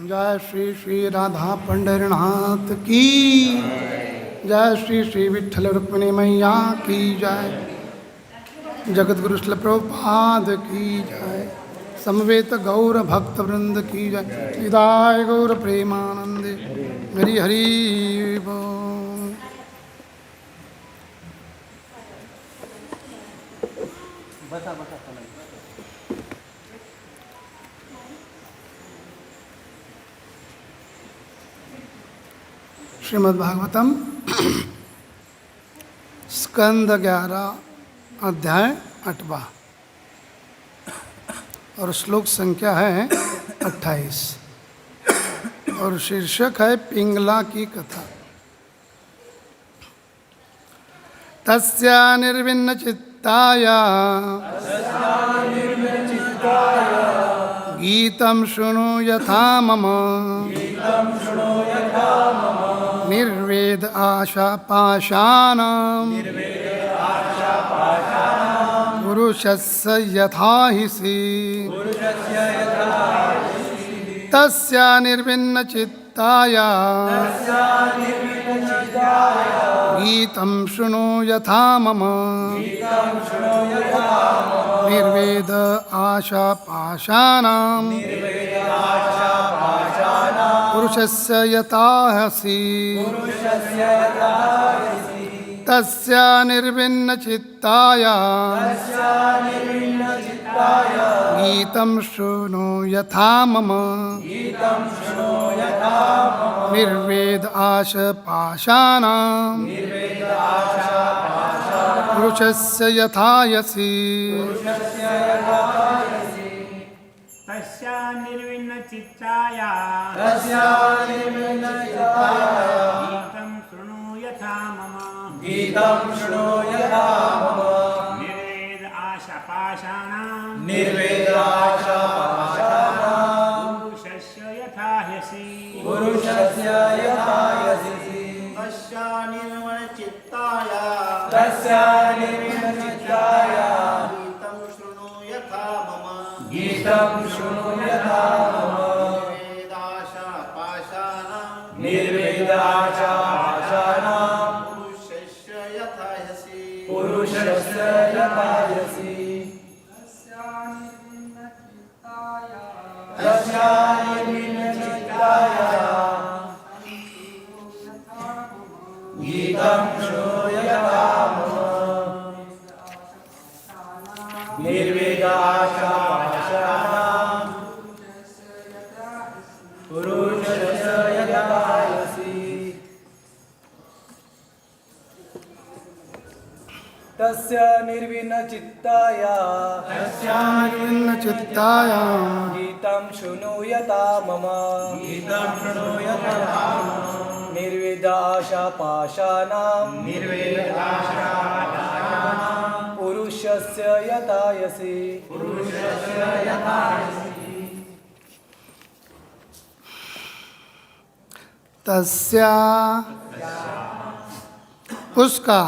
जय श्री श्री राधा पंढरीनाथ की जय, श्री श्री विठ्ठल रुक्मिणी मैया की जय, जगत गुरु श्रील प्रभुपाद की जय, समवेत गौर भक्त वृंद की जय, निदाय गौर प्रेमानंदे हरि हरि। श्रीमद् भागवतम स्कंद 11 अध्याय 8वां और श्लोक संख्या है 28 और शीर्षक है पिंगला की कथा। तस्या निर्विन्न चित्ताया गीतं शृणु यथा मम निर्वेद आशा पाशानां पुरुषस्य यथा हिसी तस्या निर्विन्न चित्ताया गीतं शृणु यथा मम निर्वेद आशा पाशानां पुरुषस्य यथा हसी तस्या निर्विन्न चित्ताया गीतं शृणु यथा मम निर्वेद आशा पाशानां पुरुषस्य यथा यसी तस्या निर्विन्न चित्ताया गीतं शृणु यथा मम निर्वेद आशा पाशानां पुरुषस्य यथा ह्यसि तस्या निर्विन्न चित्ताया गीतं शृणु यथा मम निर्वेदाशा पाशानां पुरुषस्य यथा ह्यसि तस्य निर्विन्न चित्ताया गीतं शृणुयता मम निर्वेद आशा पाशानां पुरुषस्य यथा यसि तस्या उसका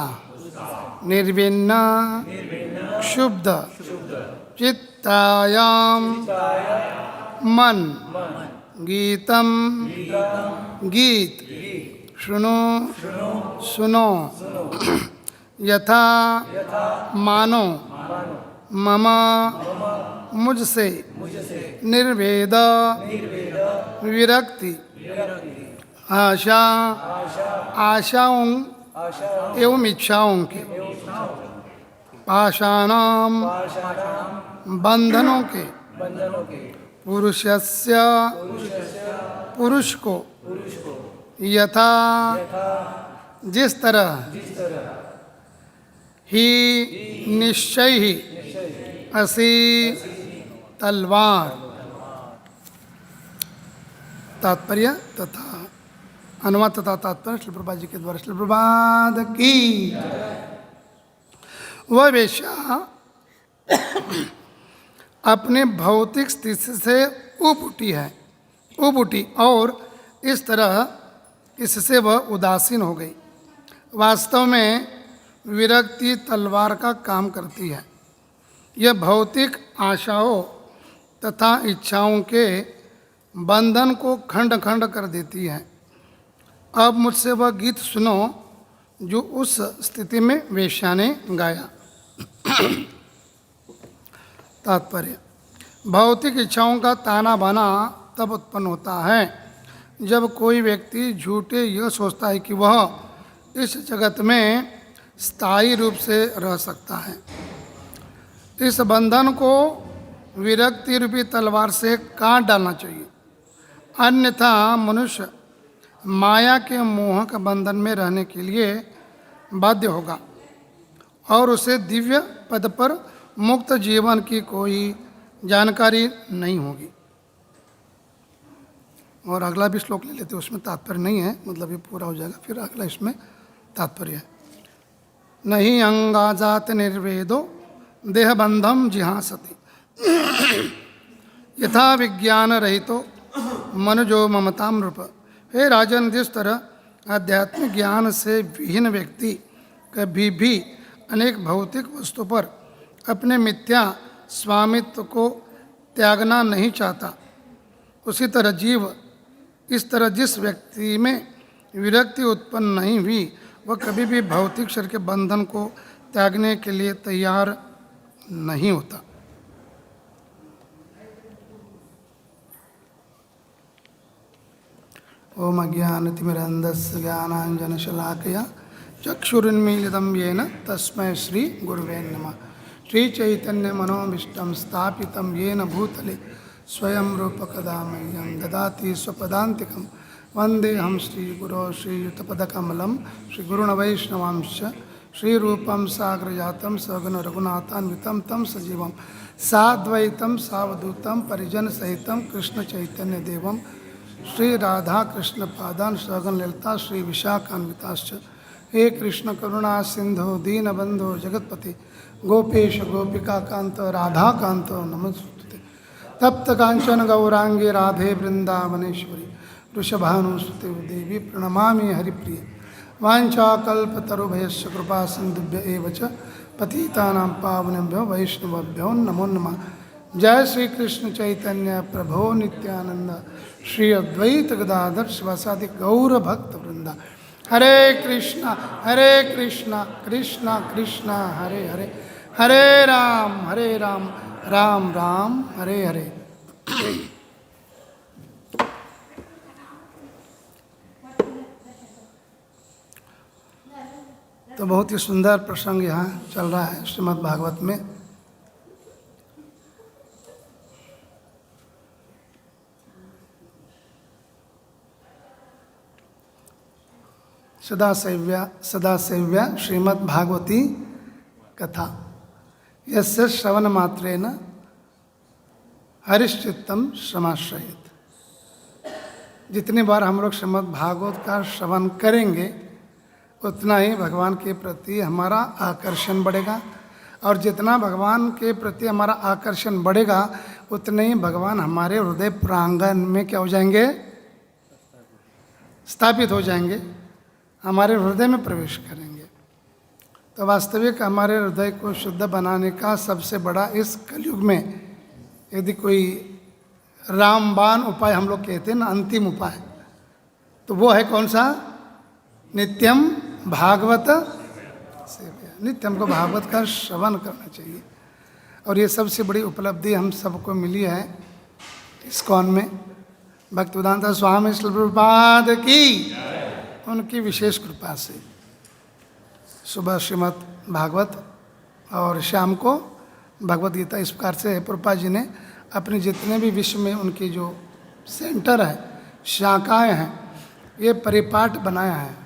निर्विन्न क्षुब्ध चित्तायाम मन गीतम गीत सुनो सुनो यथा मानो मम मुझसे निर्वेद विरक्ति आशा आशाओं एवं इच्छाओं के पाषाणाम बंधनों के पुरुषस्य पुरुष को यथा जिस तरह ही निश्चय ही असी तलवार तात्पर्य तथा अनुवाद तथा तात्पर्य श्री प्रभुपाद जी के द्वारा श्री प्रभुपाद की वह वेश्या अपने भौतिक स्थिति से उब उठी और इस तरह इससे वह उदासीन हो गई। वास्तव में विरक्ति तलवार का काम करती है। यह भौतिक आशाओं तथा इच्छाओं के बंधन को खंड खंड कर देती है। अब मुझसे वह गीत सुनो जो उस स्थिति में वेश्या ने गाया। तात्पर्य भौतिक इच्छाओं का ताना बाना तब उत्पन्न होता है जब कोई व्यक्ति झूठे यह सोचता है कि वह इस जगत में स्थायी रूप से रह सकता है। इस बंधन को विरक्ति रूपी तलवार से काट डालना चाहिए, अन्यथा मनुष्य माया के मोहक बंधन में रहने के लिए बाध्य होगा और उसे दिव्य पद पर मुक्त जीवन की कोई जानकारी नहीं होगी। और अगला भी श्लोक ले लेते, उसमें तात्पर्य नहीं है, मतलब ये पूरा हो जाएगा, फिर अगला इसमें तात्पर्य है। नहीं अंगाजात निर्वेदो देहबंधम जिहासति यथा विज्ञान रहितो मनुजो ममताम रूप। हे राजन, जिस तरह आध्यात्मिक ज्ञान से विहीन व्यक्ति कभी भी अनेक भौतिक वस्तु पर अपने मिथ्या स्वामित्व को त्यागना नहीं चाहता, उसी तरह जीव इस तरह जिस व्यक्ति में विरक्ति उत्पन्न नहीं हुई, वह कभी भी भौतिक शरीर के बंधन को त्यागने के लिए तैयार नहीं होता। ओम अज्ञानतिमिरन्धस्य ज्ञानाञ्जनशलाकया चक्षुरुन्मीलितं येन तस्मै श्री गुरुवे नमः। श्रीचैतन्यमनोभीष्टं स्थापितं येन भूतले स्वयं रूपकदा मह्यं ददाति स्वपदान्तिकं। वन्देऽहं श्रीगुरो श्रीयुतपदकमलं श्रीगुरुणवैष्णवांश्च श्रीरूपं साग्रजातं सगुण रघुनाथान्वितं तं सजीवं साद्वैतं सावधूतं परिजनसहितं कृष्णचैतन्यदेवं श्री राधा कृष्ण पादान सगन ललिता श्री विशाखान्विताश्च। हे कृष्ण करुणा सिंधु दीनबंधो जगतपति गोपेश गोपिका कांत राधा कांत नमस्ते। तप्त कांचन गौरांगी राधे वृंदावनेश्वरी वृषभानुसुते देवी प्रणमामि हरिप्रिय। वाञ्छाकल्पतरुभयस्य कृपा सिन्धुभ्य एव च पतितानां पावनेभ्यो वैष्णवेभ्यो नमो नमः। जय श्री कृष्ण चैतन्य प्रभो नित्यानंद श्री अद्वैत गदाधर शिवासादि गौर भक्त वृंदा। हरे कृष्णा कृष्णा कृष्णा हरे हरे, हरे राम राम राम हरे हरे। तो बहुत ही सुंदर प्रसंग यहाँ चल रहा है श्रीमद् भागवत में। सदासेव्या श्रीमद् भागवती कथा यस्य श्रवण मात्रेण हरिश्चित्तम समाश्रयेत। जितनी बार हम लोग श्रीमद् भागवत का श्रवण करेंगे उतना ही भगवान के प्रति हमारा आकर्षण बढ़ेगा, और जितना भगवान के प्रति हमारा आकर्षण बढ़ेगा उतने ही भगवान हमारे हृदय प्रांगण में क्या हो जाएंगे, स्थापित हो जाएंगे, हमारे हृदय में प्रवेश करेंगे। तो वास्तविक हमारे हृदय को शुद्ध बनाने का सबसे बड़ा इस कलयुग में यदि कोई रामबाण उपाय हम लोग कहते हैं ना, अंतिम उपाय, तो वो है कौन सा? नित्यम भागवत सेव्या। नित्य हमको भागवत का श्रवण करना चाहिए। और ये सबसे बड़ी उपलब्धि हम सबको मिली है इस्कॉन में। भक्तिवेदांत स्वामी श्री प्रभुपाद की उनकी विशेष कृपा से सुबह श्रीमद् भागवत और शाम को भगवद गीता, इस प्रकार से प्रभुपाद जी ने अपने जितने भी विश्व में उनकी जो सेंटर है, शाखाएं हैं, ये परिपाठ बनाया है।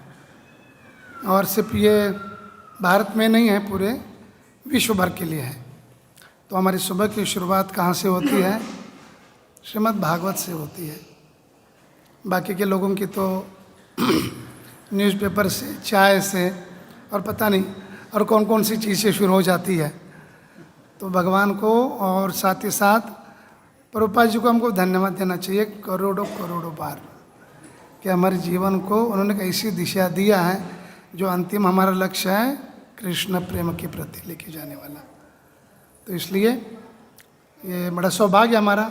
और सिर्फ ये भारत में नहीं है, पूरे विश्व भर के लिए है। तो हमारी सुबह की शुरुआत कहाँ से होती है? श्रीमद् भागवत से होती है। बाकी के लोगों की तो न्यूज़पेपर से, चाय से और पता नहीं और कौन कौन सी चीज़ें शुरू हो जाती है। तो भगवान को और साथ ही साथ प्रभुपाद जी को हमको धन्यवाद देना चाहिए करोड़ों करोड़ों बार कि हमारे जीवन को उन्होंने कैसी दिशा दिया है जो अंतिम हमारा लक्ष्य है कृष्ण प्रेम के प्रति लेके जाने वाला। तो इसलिए ये बड़ा सौभाग्य हमारा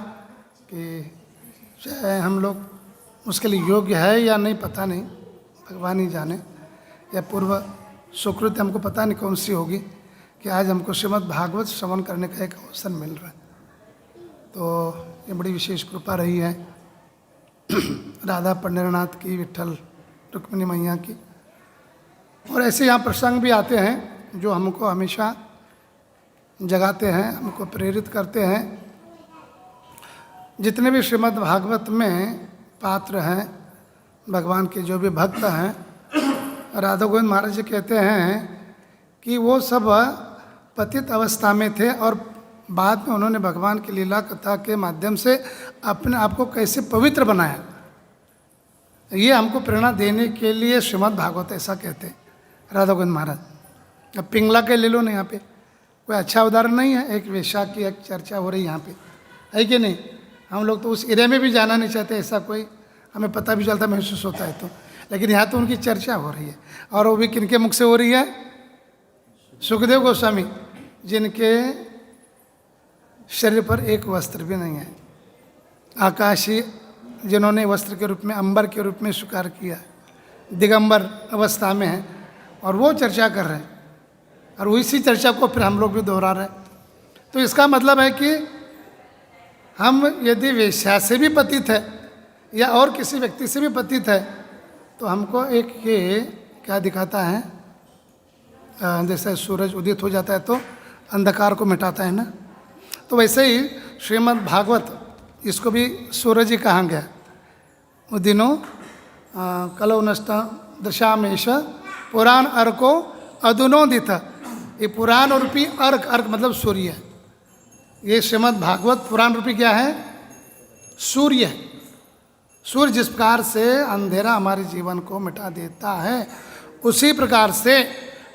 कि चाहे हम लोग उसके लिए योग्य है या नहीं, पता नहीं, भगवान ही जाने, या पूर्व सुकृत हमको पता नहीं कौन सी होगी कि आज हमको श्रीमद् भागवत श्रवण करने का एक अवसर मिल रहा है। तो ये बड़ी विशेष कृपा रही है राधा पंडरनाथ की, विट्ठल रुक्मिणी मैया की। और ऐसे यहाँ प्रसंग भी आते हैं जो हमको हमेशा जगाते हैं, हमको प्रेरित करते हैं। जितने भी श्रीमद् भागवत में पात्र हैं, भगवान के जो भी भक्त हैं, राधा गोविंद महाराज जी कहते हैं कि वो सब पतित अवस्था में थे और बाद में उन्होंने भगवान की लीला कथा के माध्यम से अपने आप को कैसे पवित्र बनाया। ये हमको प्रेरणा देने के लिए श्रीमद् भागवत ऐसा कहते हैं राधा गोविंद महाराज। अब पिंगला के ले लो ना, यहाँ पे कोई अच्छा उदाहरण नहीं है। एक वेश्या की एक चर्चा हो रही यहाँ पे, है कि नहीं? हम लोग तो उस एरिया में भी जाना नहीं चाहते, ऐसा कोई हमें पता भी चलता महसूस होता है तो, लेकिन यहाँ तो उनकी चर्चा हो रही है। और वो भी किनके मुख से हो रही है? सुखदेव गोस्वामी, जिनके शरीर पर एक वस्त्र भी नहीं है, आकाशीय, जिन्होंने वस्त्र के रूप में, अंबर के रूप में स्वीकार किया, दिगंबर अवस्था में है, और वो चर्चा कर रहे हैं। और उसी चर्चा को फिर हम लोग भी दोहरा रहे हैं। तो इसका मतलब है कि हम यदि वेश्या से भी पतित है या और किसी व्यक्ति से भी पतित है, तो हमको एक ये क्या दिखाता है, जैसे सूरज उदित हो जाता है तो अंधकार को मिटाता है ना, तो वैसे ही श्रीमद् भागवत, इसको भी सूरज ही कहा गया। वो दिनों कलो नष्ट दशामेश पुराण अर्को अधुनोदित। ये पुराण रूपी अर्क, अर्क मतलब सूर्य, ये श्रीमद् भागवत पुराण रूपी क्या है? सूर्य है। सूर्य जिस प्रकार से अंधेरा हमारे जीवन को मिटा देता है, उसी प्रकार से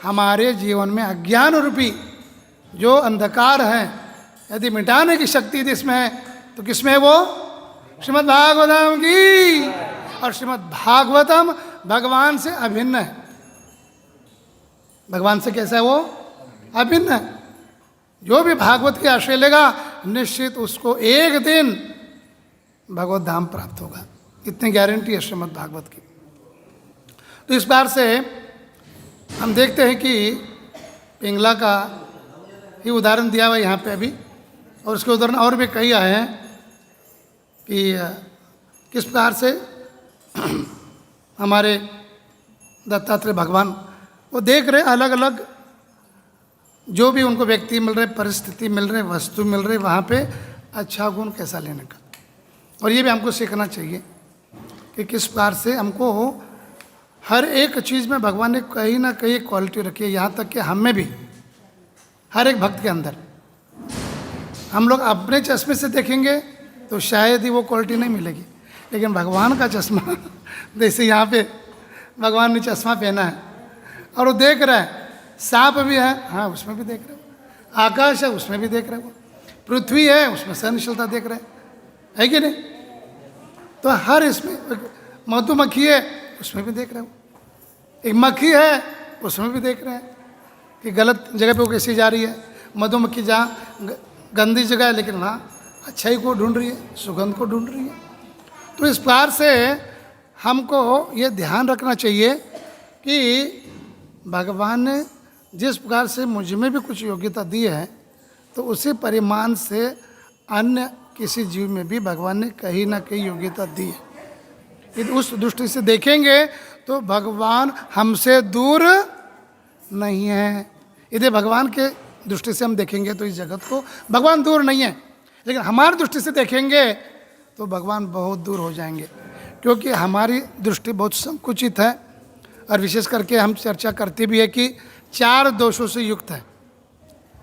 हमारे जीवन में अज्ञान रूपी जो अंधकार है, यदि मिटाने की शक्ति यदि इसमें है, तो किसमें है वो? श्रीमद् भागवतम की। और श्रीमद् भागवतम भगवान से अभिन्न है। भगवान से कैसा है वो? अभिन्न है। जो भी भागवत के आश्रय लेगा, निश्चित उसको एक दिन भगवत धाम प्राप्त होगा, इतनी गारंटी है श्रीमद् भागवत की। तो इस बार से हम देखते हैं कि पिंगला का ही उदाहरण दिया हुआ यहाँ पे अभी, और उसके उदाहरण और भी कई आए हैं कि किस प्रकार से हमारे दत्तात्रेय भगवान वो देख रहे अलग अलग जो भी उनको व्यक्ति मिल रहे, परिस्थिति मिल रहे, वस्तु मिल रही, वहाँ पे अच्छा गुण कैसा लेने का। और ये भी हमको सीखना चाहिए कि किस प्रकार से हमको हर एक चीज़ में भगवान ने कहीं ना कहीं क्वालिटी रखी है। यहाँ तक कि हम में भी, हर एक भक्त के अंदर, हम लोग अपने चश्मे से देखेंगे तो शायद ही वो क्वालिटी नहीं मिलेगी, लेकिन भगवान का चश्मा जैसे यहाँ पे भगवान ने चश्मा पहना है और वो देख रहा है, सांप भी है, हाँ उसमें भी देख रहे हो, आकाश है उसमें भी देख रहे हो, पृथ्वी है उसमें सहनशीलता देख रहे है कि नहीं? तो हर इसमें मधुमक्खी है उसमें भी देख रहे हो, एक मक्खी है उसमें भी देख रहे हैं कि गलत जगह पे वो कैसी जा रही है। मधुमक्खी जहाँ गंदी जगह है, लेकिन वहाँ अच्छाई को ढूंढ रही है, सुगंध को ढूंढ रही है। तो इस प्रकार से हमको ये ध्यान रखना चाहिए कि भगवान ने जिस प्रकार से मुझ में भी कुछ योग्यता दी है, तो उसी परिमाण से अन्य किसी जीव में भी भगवान ने कहीं ना कहीं योग्यता दी है। यदि उस दृष्टि से देखेंगे तो भगवान हमसे दूर नहीं है। यदि भगवान के दृष्टि से हम देखेंगे तो इस जगत को भगवान दूर नहीं है, लेकिन हमारी दृष्टि से देखेंगे तो भगवान बहुत दूर हो जाएंगे, क्योंकि हमारी दृष्टि बहुत संकुचित है। और विशेष करके हम चर्चा करते भी है कि 4 दोषों से युक्त है।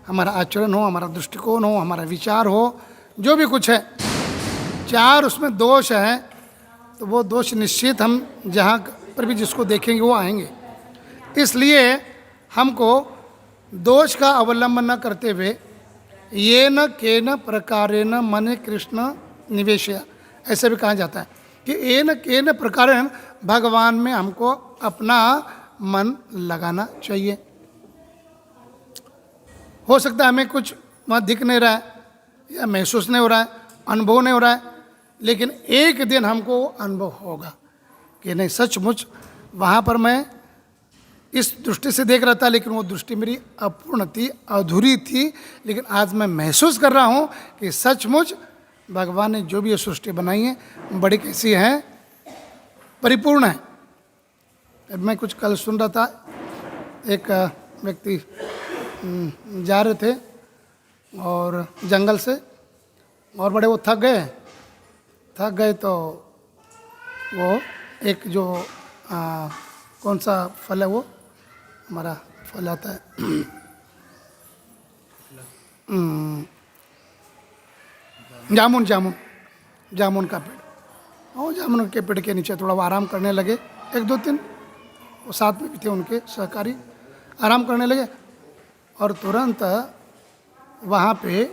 हमारा आचरण हो, हमारा दृष्टिकोण हो, हमारा विचार हो, जो भी कुछ है, 4 उसमें दोष हैं। तो वो दोष निश्चित हम जहाँ पर भी जिसको देखेंगे वो आएंगे। इसलिए हमको दोष का अवलंबन न करते हुए ये न के न प्रकारेण मन कृष्ण निवेशया, ऐसा भी कहा जाता है कि ये न के न प्रकारेण भगवान में हमको अपना मन लगाना चाहिए। हो सकता है हमें कुछ वहाँ दिख नहीं रहा है या महसूस नहीं हो रहा है, अनुभव नहीं हो रहा है, लेकिन एक दिन हमको अनुभव होगा कि नहीं सचमुच वहाँ पर मैं इस दृष्टि से देख रहा था, लेकिन वो दृष्टि मेरी अपूर्ण थी, अधूरी थी, लेकिन आज मैं महसूस कर रहा हूँ कि सचमुच भगवान ने जो भी ये सृष्टि बनाई है बड़ी कैसी है, परिपूर्ण है। मैं कुछ कल सुन रहा था, एक व्यक्ति जा रहे थे और जंगल से, और बड़े वो थक गए तो वो एक जो कौन सा फल है वो हमारा फल आता है जामुन का पेड़, और जामुन के पेड़ के नीचे थोड़ा वो आराम करने लगे। 1-2-3 वो साथ में भी थे उनके सहकारी, आराम करने लगे और तुरंत वहाँ पे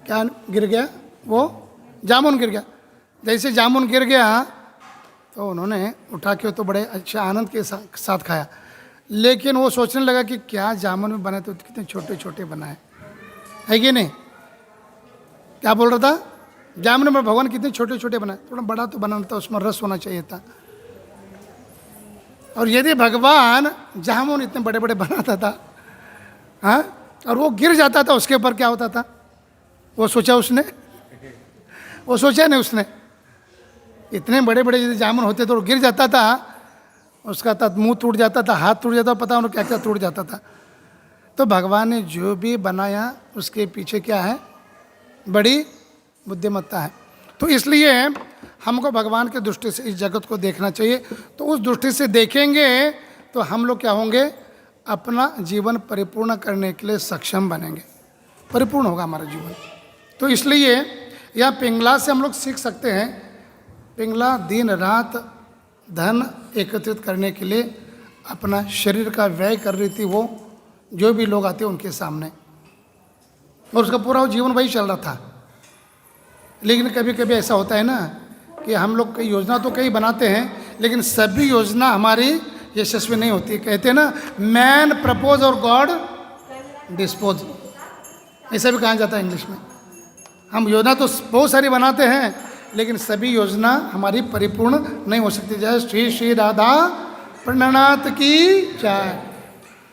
क्या गिर गया, वो जामुन गिर गया। जैसे जामुन गिर गया तो उन्होंने उठा के तो बड़े अच्छे आनंद के साथ खाया, लेकिन वो सोचने लगा कि क्या जामुन में बनाए तो कितने छोटे छोटे बनाए, है कि नहीं? क्या बोल रहा था? जामुन में भगवान कितने छोटे छोटे बनाए, थोड़ा बड़ा तो बनाना था, उसमें रस होना चाहिए था। और यदि भगवान जामुन इतने बड़े बड़े बनाता था, हाँ, और वो गिर जाता था, उसके ऊपर क्या होता था? वो सोचा नहीं उसने। इतने बड़े बड़े यदि जामुन होते तो वो गिर जाता था, उसका मुंह टूट जाता था, हाथ टूट जाता, पता उन्हें क्या क्या टूट जाता था। तो भगवान ने जो भी बनाया उसके पीछे क्या है? बड़ी बुद्धिमत्ता है। तो इसलिए हमको भगवान के दृष्टि से इस जगत को देखना चाहिए। तो उस दृष्टि से देखेंगे तो हम लोग क्या होंगे? अपना जीवन परिपूर्ण करने के लिए सक्षम बनेंगे, परिपूर्ण होगा हमारा जीवन। तो इसलिए यह पिंगला से हम लोग सीख सकते हैं। पिंगला दिन रात धन एकत्रित करने के लिए अपना शरीर का व्यय कर रही थी, वो जो भी लोग आते उनके सामने, और उसका पूरा जीवन वही चल रहा था। लेकिन कभी कभी ऐसा होता है ना कि हम लोग कई योजना तो कई बनाते हैं, लेकिन सभी योजना हमारी यशस्वी नहीं होती। कहते हैं ना, मैन प्रपोज और गॉड डिस्पोज, ऐसा भी कहा जाता है इंग्लिश में। हम योजना तो बहुत सारी बनाते हैं, लेकिन सभी योजना हमारी परिपूर्ण नहीं हो सकती। जय श्री श्री राधा प्रणनाथ की जय,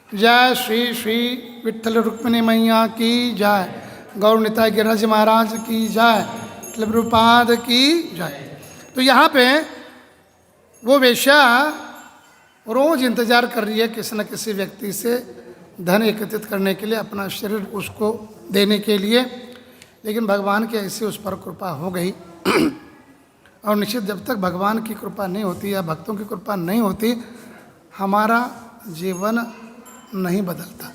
जय श्री श्री विठ्ठल रुक्मिणी मैया की जय, गौर निताय गिरिराज महाराज की जय, प्रभुपाद की जय। तो यहाँ पे वो वेश्या रोज इंतजार कर रही है किसी न किसी व्यक्ति से धन एकत्रित करने के लिए, अपना शरीर उसको देने के लिए। लेकिन भगवान की ऐसी उस पर कृपा हो गई और निश्चित जब तक भगवान की कृपा नहीं होती या भक्तों की कृपा नहीं होती, हमारा जीवन नहीं बदलता।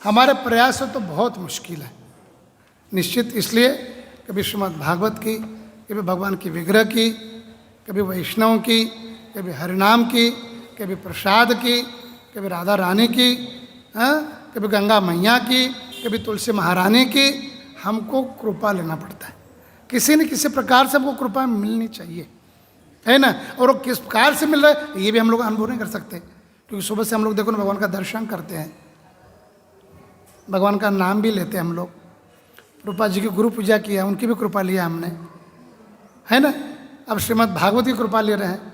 हमारे प्रयास तो बहुत मुश्किल है निश्चित। इसलिए कभी श्रीमद् भागवत की, कभी भगवान की विग्रह की, कभी वैष्णव की, कभी हरिनाम की, कभी प्रसाद की, कभी राधा रानी की, कभी गंगा मैया की, कभी तुलसी महारानी की, हमको कृपा लेना पड़ता है। किसी न किसी प्रकार से हमको कृपा मिलनी चाहिए, है ना। और वो किस प्रकार से मिल रहा है ये भी हम लोग अनुभव नहीं कर सकते, क्योंकि सुबह से हम लोग देखो ना भगवान का दर्शन करते हैं, भगवान का नाम भी लेते हैं हम लोग। रूपा जी की गुरु पूजा किया, उनकी भी कृपा लिया हमने, है ना। अब श्रीमद् भागवत की कृपा ले रहे हैं।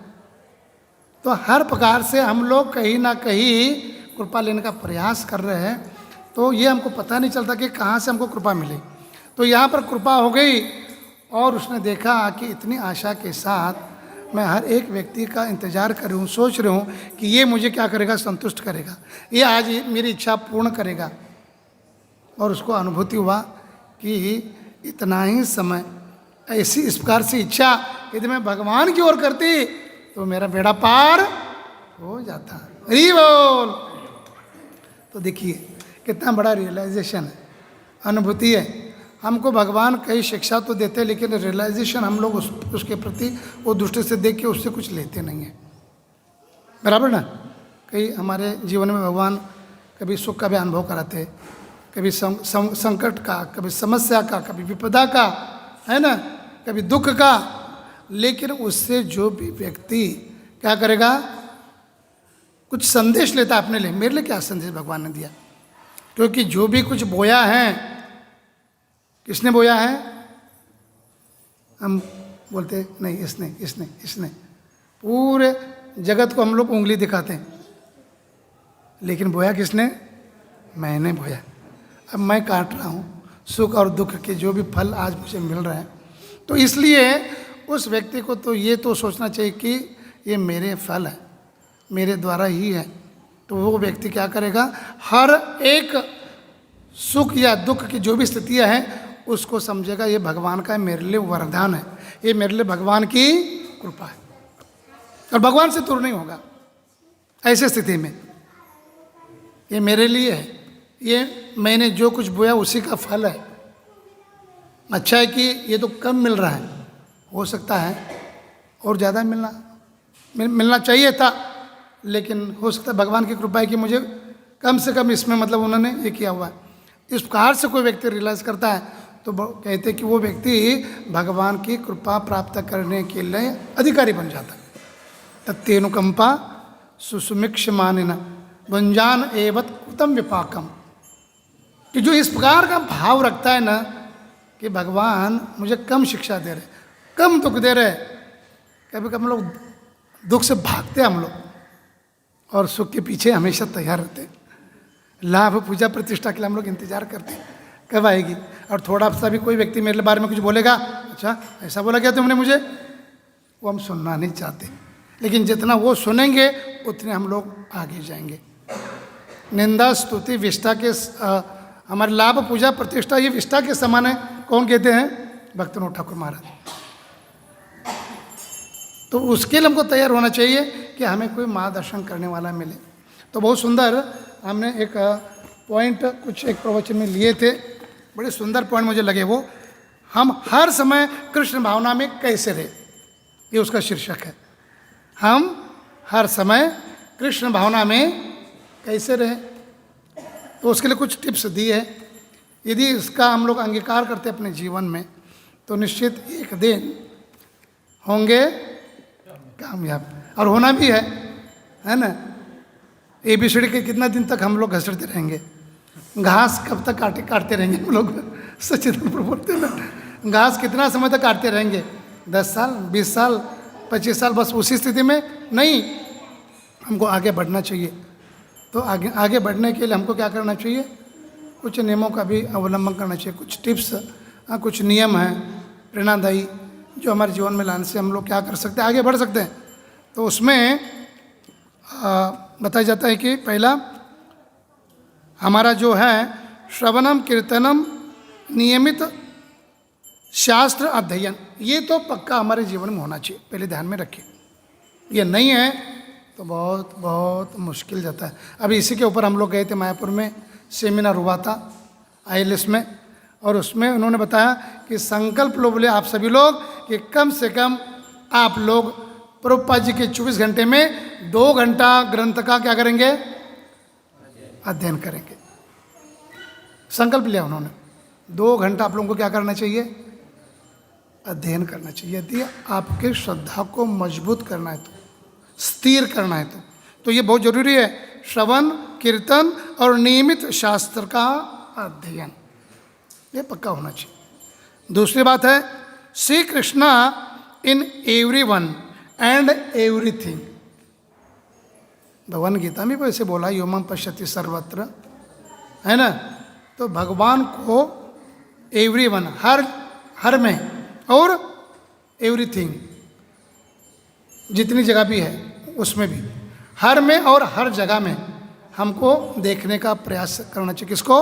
तो हर प्रकार से हम लोग कहीं ना कहीं कृपा लेने का प्रयास कर रहे हैं। तो ये हमको पता नहीं चलता कि कहाँ से हमको कृपा मिली। तो यहाँ पर कृपा हो गई और उसने देखा कि इतनी आशा के साथ मैं हर एक व्यक्ति का इंतज़ार कर रही हूँ, सोच रही हूँ कि ये मुझे क्या करेगा, संतुष्ट करेगा, ये आज मेरी इच्छा पूर्ण करेगा। और उसको अनुभूति हुआ कि इतना ही समय ऐसी इस प्रकार से इच्छा यदि मैं भगवान की ओर करती तो मेरा बेड़ा पार हो जाता। हरि बोल। तो देखिए कितना बड़ा रियलाइजेशन है, अनुभूति है। हमको भगवान कई शिक्षा तो देते हैं, लेकिन रियलाइजेशन हम लोग उसके प्रति वो दृष्टि से देख के उससे कुछ लेते नहीं है, बराबर ना। कई हमारे जीवन में भगवान कभी सुख का भी अनुभव कराते, कभी संकट का, कभी समस्या का, कभी विपदा का, है ना, कभी दुख का। लेकिन उससे जो भी व्यक्ति क्या करेगा, कुछ संदेश लेता अपने लिए। मेरे लिए क्या संदेश भगवान ने दिया? क्योंकि जो भी कुछ बोया है, किसने बोया है? हम बोलते नहीं इसने इसने इसने, पूरे जगत को हम लोग उंगली दिखाते हैं, लेकिन बोया किसने? मैंने बोया। अब मैं काट रहा हूँ सुख और दुख के जो भी फल आज मुझे मिल रहे हैं। तो इसलिए उस व्यक्ति को तो ये तो सोचना चाहिए कि ये मेरे फल है, मेरे द्वारा ही है। तो वो व्यक्ति क्या करेगा, हर एक सुख या दुख की जो भी स्थितियाँ हैं उसको समझेगा ये भगवान का मेरे लिए वरदान है, ये मेरे लिए भगवान की कृपा है, और भगवान से दूर नहीं होगा ऐसी स्थिति में। ये मेरे लिए है, ये मैंने जो कुछ बोया उसी का फल है। अच्छा है कि ये तो कम मिल रहा है, हो सकता है और ज़्यादा मिलना चाहिए था, लेकिन हो सकता है भगवान की कृपा है कि मुझे कम से कम इसमें मतलब उन्होंने ये किया हुआ है। इस प्रकार से कोई व्यक्ति रियलाइज करता है तो कहते हैं कि वो व्यक्ति भगवान की कृपा प्राप्त करने के लिए अधिकारी बन जाता है। तत्तेनुकंपा सुसुमिक्ष मानिना भुंजान एवत कृतम विपाकम, कि जो इस प्रकार का भाव रखता है ना कि भगवान मुझे कम शिक्षा दे रहे, कम दुख दे रहे। कभी कभी हम लोग दुख से भागते हैं हम लोग, और सुख के पीछे हमेशा तैयार रहते हैं। लाभ पूजा प्रतिष्ठा के लिए हम लोग इंतजार करते हैं कब आएगी। और थोड़ा सा भी कोई व्यक्ति मेरे बारे में कुछ बोलेगा, अच्छा ऐसा बोला क्या तुमने मुझे, वो हम सुनना नहीं चाहते। लेकिन जितना वो सुनेंगे उतने हम लोग आगे जाएंगे। निंदा स्तुति विष्ठा के हमारे लाभ पूजा प्रतिष्ठा ये विष्ठा के समान है। कौन कहते हैं? भक्तनोद ठाकुर महाराज। तो उसके लिए हमको तैयार होना चाहिए कि हमें कोई मार्गदर्शन करने वाला मिले। तो बहुत सुंदर हमने एक पॉइंट कुछ एक प्रवचन में लिए थे, बड़े सुंदर पॉइंट मुझे लगे वो। हम हर समय कृष्ण भावना में कैसे रहे, ये उसका शीर्षक है। हम हर समय कृष्ण भावना में कैसे रहे, तो उसके लिए कुछ टिप्स दिए हैं। यदि इसका हम लोग अंगीकार करते अपने जीवन में तो निश्चित एक दिन होंगे कामयाब, और होना भी है ना। ABCD के कितना दिन तक हम लोग घसड़ते रहेंगे, घास कब तक काटते रहेंगे हम लोग। सचेतन प्रभु बोलते ना, घास कितना समय तक काटते रहेंगे, 10 साल 20 साल 25 साल, बस उसी स्थिति में नहीं, हमको आगे बढ़ना चाहिए। तो आगे बढ़ने के लिए हमको क्या करना चाहिए, कुछ नियमों का भी अवलंबन करना चाहिए, कुछ टिप्स, कुछ नियम हैं प्रेरणादायी जो हमारे जीवन में लाने से हम लोग क्या कर सकते हैं, आगे बढ़ सकते हैं। तो उसमें बताया जाता है कि पहला हमारा जो है श्रवणम कीर्तनम नियमित शास्त्र अध्ययन, ये तो पक्का हमारे जीवन में होना चाहिए, पहले ध्यान में रखिए। ये नहीं है तो बहुत बहुत मुश्किल जाता है। अभी इसी के ऊपर हम लोग गए थे, मायापुर में सेमिनार हुआ था ILS में, और उसमें उन्होंने बताया कि संकल्प लो बोले आप सभी लोग कि कम से कम आप लोग प्रभुपाद जी के 24 घंटे में 2 घंटा ग्रंथ का क्या करेंगे, अध्ययन करेंगे। संकल्प लिया उन्होंने, 2 घंटा आप लोगों को क्या करना चाहिए, अध्ययन करना चाहिए। यदि आपके श्रद्धा को मजबूत करना है तो, स्थिर करना है तो ये बहुत जरूरी है। श्रवण कीर्तन और नियमित शास्त्र का अध्ययन, ये पक्का होना चाहिए। दूसरी बात है Shri Krishna in everyone and everything. भगवान गीता में वैसे बोला योमम पश्यति सर्वत्र, है ना। तो भगवान को एवरीवन, हर में, और एवरीथिंग जितनी जगह भी है उसमें भी, हर में और हर जगह में हमको देखने का प्रयास करना चाहिए। किसको?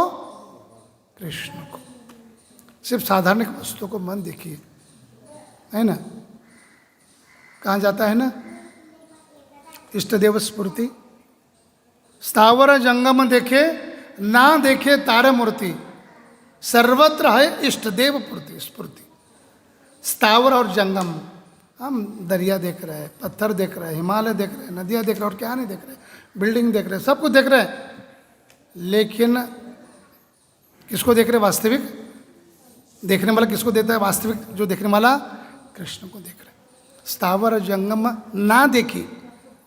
कृष्ण को। सिर्फ साधारण वस्तु को मन देखिए, है ना। कहाँ जाता है ना, इष्ट देव स्फूर्ति, स्थावर जंगम देखे ना देखे तारे मूर्ति, सर्वत्र है इष्ट देव स्फूर्ति। स्थावर और जंगम, हम दरिया देख रहे हैं, पत्थर देख रहे हैं, हिमालय देख रहे हैं, नदियाँ देख रहे हैं, और क्या नहीं देख रहे, बिल्डिंग देख रहे हैं, सब कुछ देख रहे हैं, लेकिन किसको देख रहे हैं? वास्तविक देखने वाला किसको देता है? वास्तविक जो देखने वाला कृष्ण को देख रहे हैं। स्थावर जंगम ना देखी,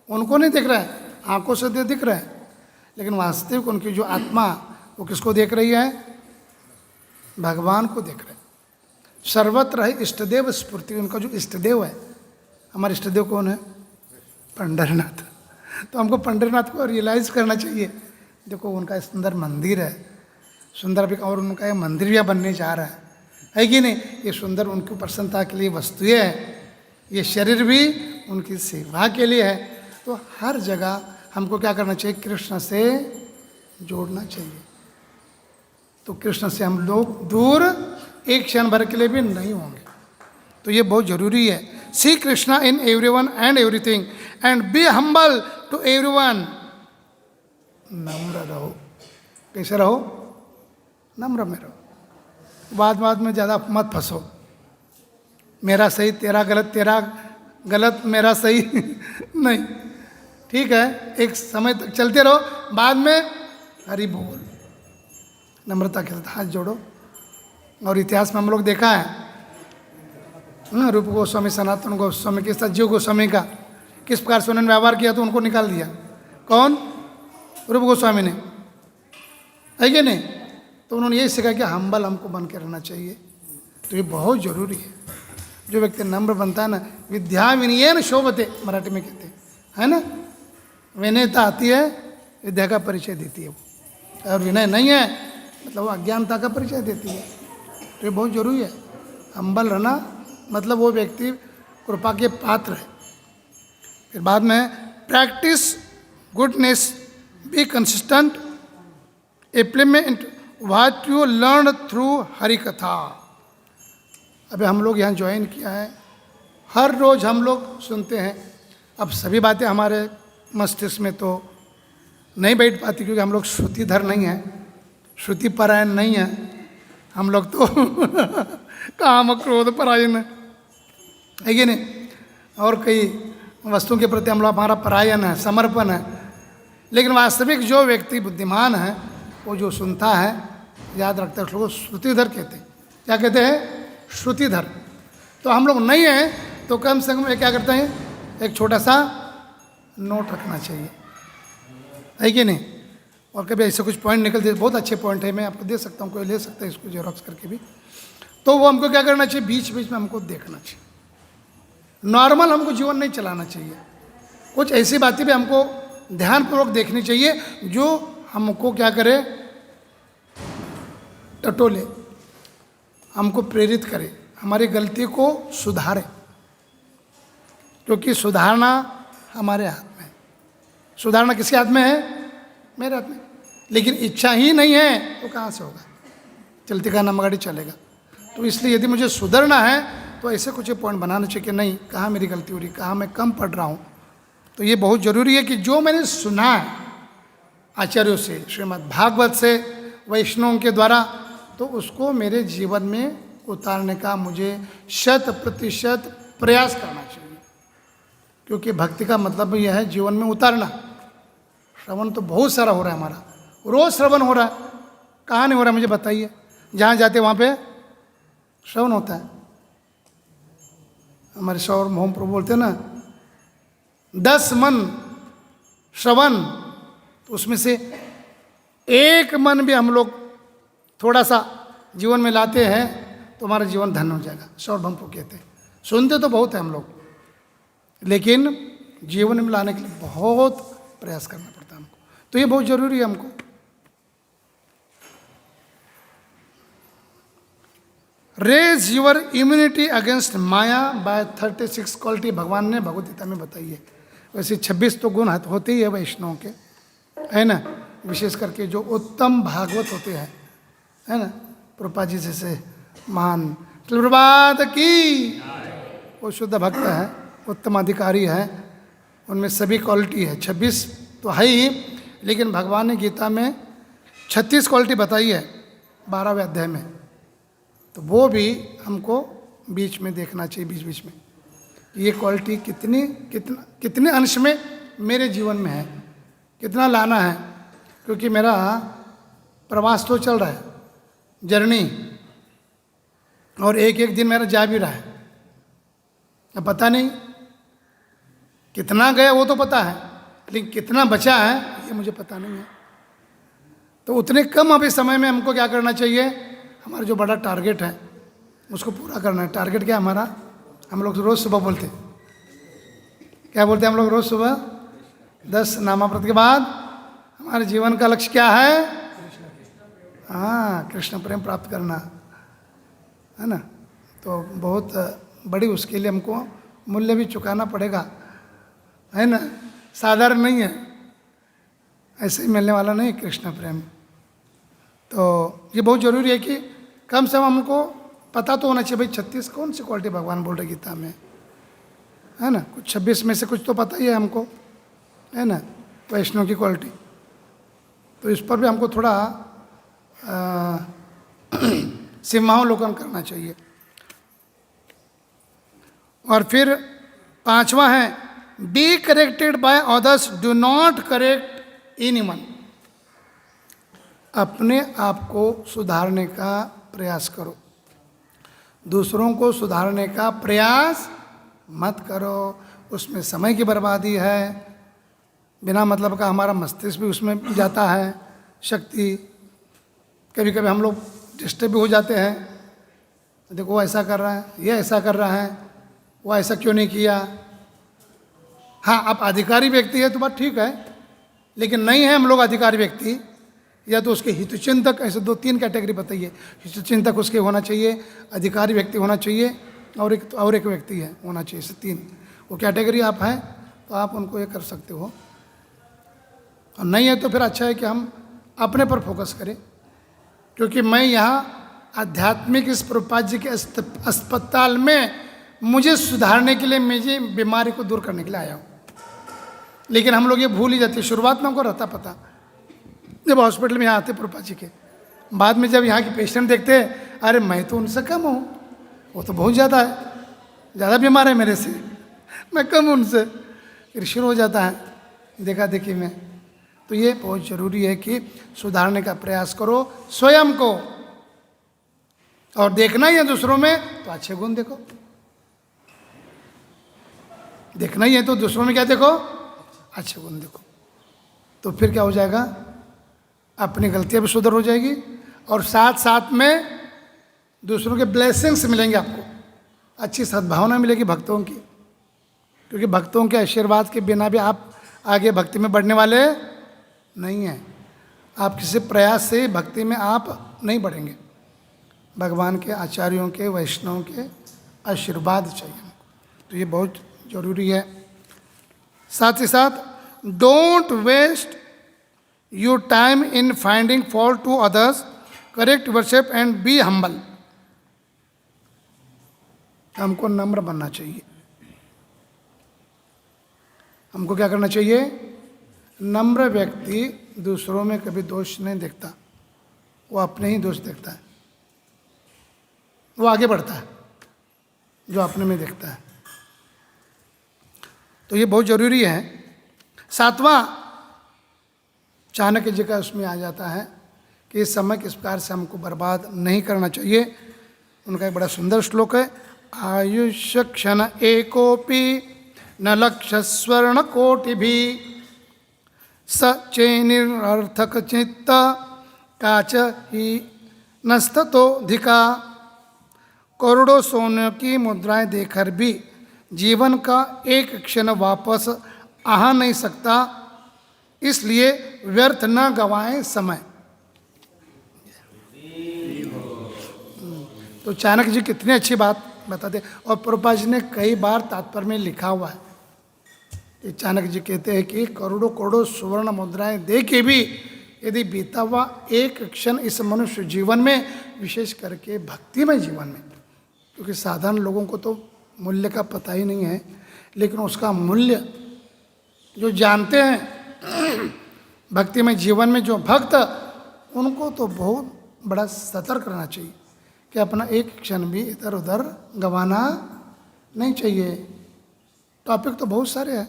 उनको नहीं देख रहा है, आंखों से दिख रहा है, लेकिन वास्तविक उनकी जो आत्मा वो किसको देख रही है? भगवान को देख रहे हैं। सर्वत्र है इष्टदेव स्फूर्ति, उनका जो इष्टदेव है, हमारे इष्टदेव कौन है? पंढरनाथ। तो हमको पंढरनाथ को रियलाइज करना चाहिए। देखो उनका सुंदर मंदिर है, सुंदर भी, और उनका ये मंदिर भी बनने जा रहा है कि नहीं। ये सुंदर उनकी प्रसन्नता के लिए वस्तुएं हैं, ये शरीर भी उनकी सेवा के लिए है। तो हर जगह हमको क्या करना चाहिए? कृष्ण से जोड़ना चाहिए। तो कृष्ण से हम लोग दूर एक क्षण भर के लिए भी नहीं होंगे। तो ये बहुत जरूरी है। See Krishna in everyone and everything and be humble to everyone. नम्र रहो। कैसे रहो? नम्र में रहो। वाद में ज़्यादा मत फंसो। मेरा सही तेरा गलत, तेरा गलत मेरा सही नहीं, ठीक है? एक समय तक चलते रहो, बाद में हरि बोल। नम्रता के साथ हाथ जोड़ो। और इतिहास में हम लोग देखा है रूप गोस्वामी, सनातन गोस्वामी के साथ जीव गोस्वामी का किस प्रकार से उन्होंने व्यवहार किया, तो उनको निकाल दिया। कौन? रूप गोस्वामी ने, है कि नहीं? तो उन्होंने यही सिखाया कि हम्बल हमको बन के रहना चाहिए। तो ये बहुत जरूरी है। जो व्यक्ति नम्र बनता है ना, विद्या विनयेन शोभते, मराठी में कहते हैं, है ना? विनयता आती है, विद्या का परिचय देती है वो। और विनय नहीं है मतलब वो अज्ञानता का परिचय देती है। तो ये बहुत जरूरी है। हम्बल रहना मतलब वो व्यक्ति कृपा के पात्र है। फिर बाद में practice goodness, be consistent, implement what you learn through Hari कथा। अभी हम लोग यहाँ ज्वाइन किया है, हर रोज़ हम लोग सुनते हैं। अब सभी बातें हमारे मस्तिष्क में तो नहीं बैठ पाती, क्योंकि हम लोग श्रुतिधर नहीं हैं, श्रुति परायण नहीं है हम लोग तो काम क्रोध परायण है कि नहीं? और कई वस्तुओं के प्रति हम लोग हमारा परायण है, समर्पण है। लेकिन वास्तविक जो व्यक्ति बुद्धिमान है, वो जो सुनता है, याद रखता है, उसको श्रुतिधर कहते हैं। क्या कहते हैं? श्रुतिधर। तो हम लोग नहीं हैं, तो कम से कम क्या करते हैं, एक छोटा सा नोट रखना चाहिए, है कि नहीं? और कभी ऐसे कुछ पॉइंट निकलते, बहुत अच्छे पॉइंट है, मैं आपको दे सकता हूँ, कोई ले सकता है इसको जेरोक्स करके भी। तो वो हमको क्या करना चाहिए, बीच बीच में हमको देखना चाहिए। नॉर्मल हमको जीवन नहीं चलाना चाहिए। कुछ ऐसी बातें भी हमको ध्यानपूर्वक देखनी चाहिए जो हमको क्या करे, टटोले, हमको प्रेरित करे, हमारी गलती को सुधारे। क्योंकि सुधारना हमारे हाथ में है। सुधारना किसके हाथ में है? मेरे हाथ में। लेकिन इच्छा ही नहीं है तो कहाँ से होगा? चलती का नाम गाड़ी चलेगा। तो इसलिए यदि मुझे सुधरना है तो ऐसे कुछ पॉइंट बनाना चाहिए कि नहीं, कहाँ मेरी गलती हो रही, कहाँ मैं कम पढ़ रहा हूँ। तो ये बहुत ज़रूरी है कि जो मैंने सुना है आचार्यों से, श्रीमद् भागवत से, वैष्णवों के द्वारा, तो उसको मेरे जीवन में उतारने का मुझे 100% प्रयास करना चाहिए। क्योंकि भक्ति का मतलब यह है जीवन में उतारना। श्रवण तो बहुत सारा हो रहा है हमारा, रोज़ श्रवण हो रहा है। कहाँ नहीं हो रहा है मुझे बताइए? जहाँ जाते वहाँ पे श्रवण होता है। हमारे सौर मोहन प्रभु बोलते हैं ना, 10 मन श्रवण, तो उसमें से एक मन भी हम लोग थोड़ा सा जीवन में लाते हैं तो हमारा जीवन धन्य हो जाएगा। सौर भंपु कहते हैं। सुनते तो बहुत है हम लोग, लेकिन जीवन में लाने के लिए बहुत प्रयास करना पड़ता है हमको। तो ये बहुत जरूरी है हमको। Raise your immunity against maya by 36 quality भगवान ने भगवद गीता में बताई है। वैसे 26 तो गुण होते ही है वैष्णव के, है ना? विशेष करके जो उत्तम भागवत होते हैं, है ना? प्रभुपाद जी जैसे महान प्रभात की, वो शुद्ध भक्त है, उत्तम अधिकारी है, उनमें सभी क्वालिटी है। 26 तो है ही, लेकिन भगवान ने गीता में 36 क्वालिटी बताई है 12वें अध्याय में। तो वो भी हमको बीच में देखना चाहिए, बीच बीच में ये क्वालिटी कितने अंश में मेरे जीवन में है, कितना लाना है। क्योंकि मेरा प्रवास तो चल रहा है, जर्नी, और एक एक दिन मेरा जा भी रहा है। अब पता नहीं कितना गया वो तो पता है, लेकिन कितना बचा है ये मुझे पता नहीं है। तो उतने कम अभी समय में हमको क्या करना चाहिए, हमारा जो बड़ा टारगेट है उसको पूरा करना है। टारगेट क्या हमारा? हम लोग रोज़ सुबह बोलते, क्या बोलते हैं हम लोग रोज़ सुबह? 10 नामामृत के बाद हमारे जीवन का लक्ष्य क्या है? हाँ, कृष्ण प्रेम प्राप्त करना, है ना? तो बहुत बड़ी उसके लिए हमको मूल्य भी चुकाना पड़ेगा, है ना? साधारण नहीं है, ऐसे ही मिलने वाला नहीं कृष्ण प्रेम। तो ये बहुत ज़रूरी है कि कम से कम हमको पता तो होना चाहिए भाई 36 कौन सी क्वालिटी भगवान बोल रहे गीता में, है ना। कुछ 26 में से कुछ तो पता ही है हमको, है ना, वैष्णव की क्वालिटी। तो इस पर भी हमको थोड़ा सीमावलोकन करना चाहिए। और फिर 5वां है be corrected by others, do not correct anyone. अपने आप को सुधारने का प्रयास करो, दूसरों को सुधारने का प्रयास मत करो। उसमें समय की बर्बादी है, बिना मतलब का हमारा मस्तिष्क भी उसमें जाता है, शक्ति। कभी कभी हम लोग डिस्टर्ब भी हो जाते हैं, देखो वो ऐसा कर रहा है, ये ऐसा कर रहा है, वो ऐसा क्यों नहीं किया। हाँ, आप अधिकारी व्यक्ति है तो बात ठीक है, लेकिन नहीं है हम लोग अधिकारी व्यक्ति, या तो उसके हितचिंतक, ऐसे 2-3 कैटेगरी बताइए। हितचिंतक उसके होना चाहिए, अधिकारी व्यक्ति होना चाहिए, और एक व्यक्ति है होना चाहिए, ऐसे 3 वो कैटेगरी आप हैं तो आप उनको ये कर सकते हो। और नहीं है तो फिर अच्छा है कि हम अपने पर फोकस करें, क्योंकि मैं यहाँ आध्यात्मिक इस प्रभुपाद जी के अस्पताल में मुझे सुधारने के लिए, मुझे बीमारी को दूर करने के लिए आया हूँ। लेकिन हम लोग ये भूल ही जाते हैं। शुरुआत में हमको रहता पता, जब हॉस्पिटल में यहाँ आते प्रभुपाद जी के, बाद में जब यहाँ के पेशेंट देखते हैं, अरे मैं तो उनसे कम हूँ, वो तो बहुत ज़्यादा है, ज़्यादा बीमार है मेरे से, मैं कम हूँ उनसे, फिर शुरू हो जाता है देखा देखी में। तो ये बहुत ज़रूरी है कि सुधारने का प्रयास करो स्वयं को, और देखना ही है दूसरों में तो अच्छे गुण देखो। देखना ही है तो दूसरों में क्या देखो, अच्छे गुण देखो। तो फिर क्या हो जाएगा, अपनी गलतियां भी सुधर हो जाएगी, और साथ साथ में दूसरों के ब्लेसिंग्स मिलेंगे आपको, अच्छी सद्भावना मिलेगी भक्तों की, क्योंकि भक्तों के आशीर्वाद के बिना भी आप आगे भक्ति में बढ़ने वाले नहीं हैं। आप किसी प्रयास से भक्ति में आप नहीं बढ़ेंगे, भगवान के आचार्यों के, वैष्णव के आशीर्वाद चाहिए हमको। तो ये बहुत ज़रूरी है। साथ ही साथ don't waste your time in finding fault to others, correct yourself and be humble. हमको नम्र बनना चाहिए। हमको क्या करना चाहिए, नम्र व्यक्ति दूसरों में कभी दोष नहीं देखता, वो अपने ही दोष देखता है, वो आगे बढ़ता है जो अपने में देखता है। तो ये बहुत ज़रूरी है। 7वां चाणक्य जी का उसमें आ जाता है कि इस समय किस प्रकार से हमको बर्बाद नहीं करना चाहिए। उनका एक बड़ा सुंदर श्लोक है, आयुष्य क्षण एकोपि न लक्ष्य स्वर्ण कोटि भी, स चेनिरर्थक चित्त काच ही नस्ततोधिका। करोड़ों सोने की मुद्राएं देकर भी जीवन का एक क्षण वापस आ नहीं सकता, इसलिए व्यर्थ न गवाएं समय। तो चाणक्य जी कितनी अच्छी बात बताते, और प्रभुपाद जी ने कई बार तात्पर्य में लिखा हुआ है। चाणक्य जी कहते हैं कि करोड़ों करोड़ों सुवर्ण मुद्राएं दे के भी यदि बीता हुआ एक क्षण इस मनुष्य जीवन में, विशेष करके भक्तिमय जीवन में, क्योंकि साधारण लोगों को तो मूल्य का पता ही नहीं है, लेकिन उसका मूल्य जो जानते हैं भक्तिमय जीवन में जो भक्त, उनको तो बहुत बड़ा सतर्क रहना चाहिए कि अपना एक क्षण भी इधर उधर गंवाना नहीं चाहिए। टॉपिक तो बहुत सारे हैं,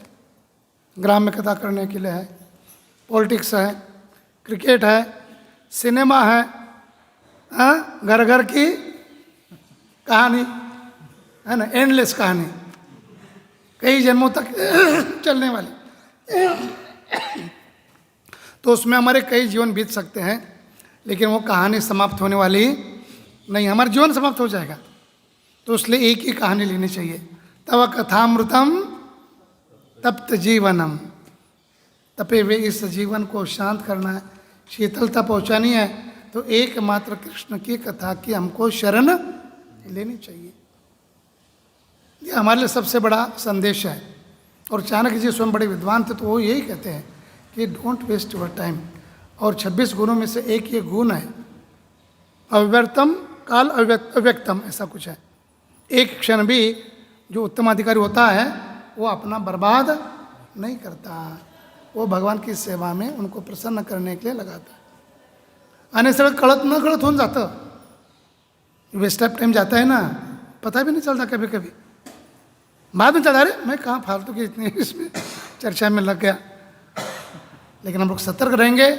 ग्राम्य कथा करने के लिए है, पॉलिटिक्स है, क्रिकेट है, सिनेमा है, हाँ, घर घर की कहानी है ना, एंडलेस कहानी, कई जन्मों तक चलने वाली। तो उसमें हमारे कई जीवन बीत सकते हैं, लेकिन वो कहानी समाप्त होने वाली नहीं, हमारा जीवन समाप्त हो जाएगा। तो इसलिए एक ही कहानी लेनी चाहिए, तव कथामृतम तप्त जीवनम। तपे हुए इस जीवन को शांत करना है, शीतलता पहुंचानी है, तो एकमात्र कृष्ण की कथा की हमको शरण लेनी चाहिए। ये हमारे लिए सबसे बड़ा संदेश है। और चाणक्य जी स्वयं बड़े विद्वान थे, तो वो यही कहते हैं कि डोंट वेस्ट योर टाइम। और 26 गुणों में से एक ये गुण है अव्यर्थम काल अव्यक्तम, ऐसा कुछ है। एक क्षण भी जो उत्तमाधिकारी होता है वो अपना बर्बाद नहीं करता, वो भगवान की सेवा में उनको प्रसन्न करने के लिए लगाता है। आणि सगळं कळत न कळत होऊन जातं, वेस्ट ऑफ टाइम जाता है ना, पता भी नहीं चलता कभी कभी, बाद में चलता, अरे मैं कहाँ फालतू की इतनी इसमें चर्चा में लग गया। लेकिन हम लोग सतर्क रहेंगे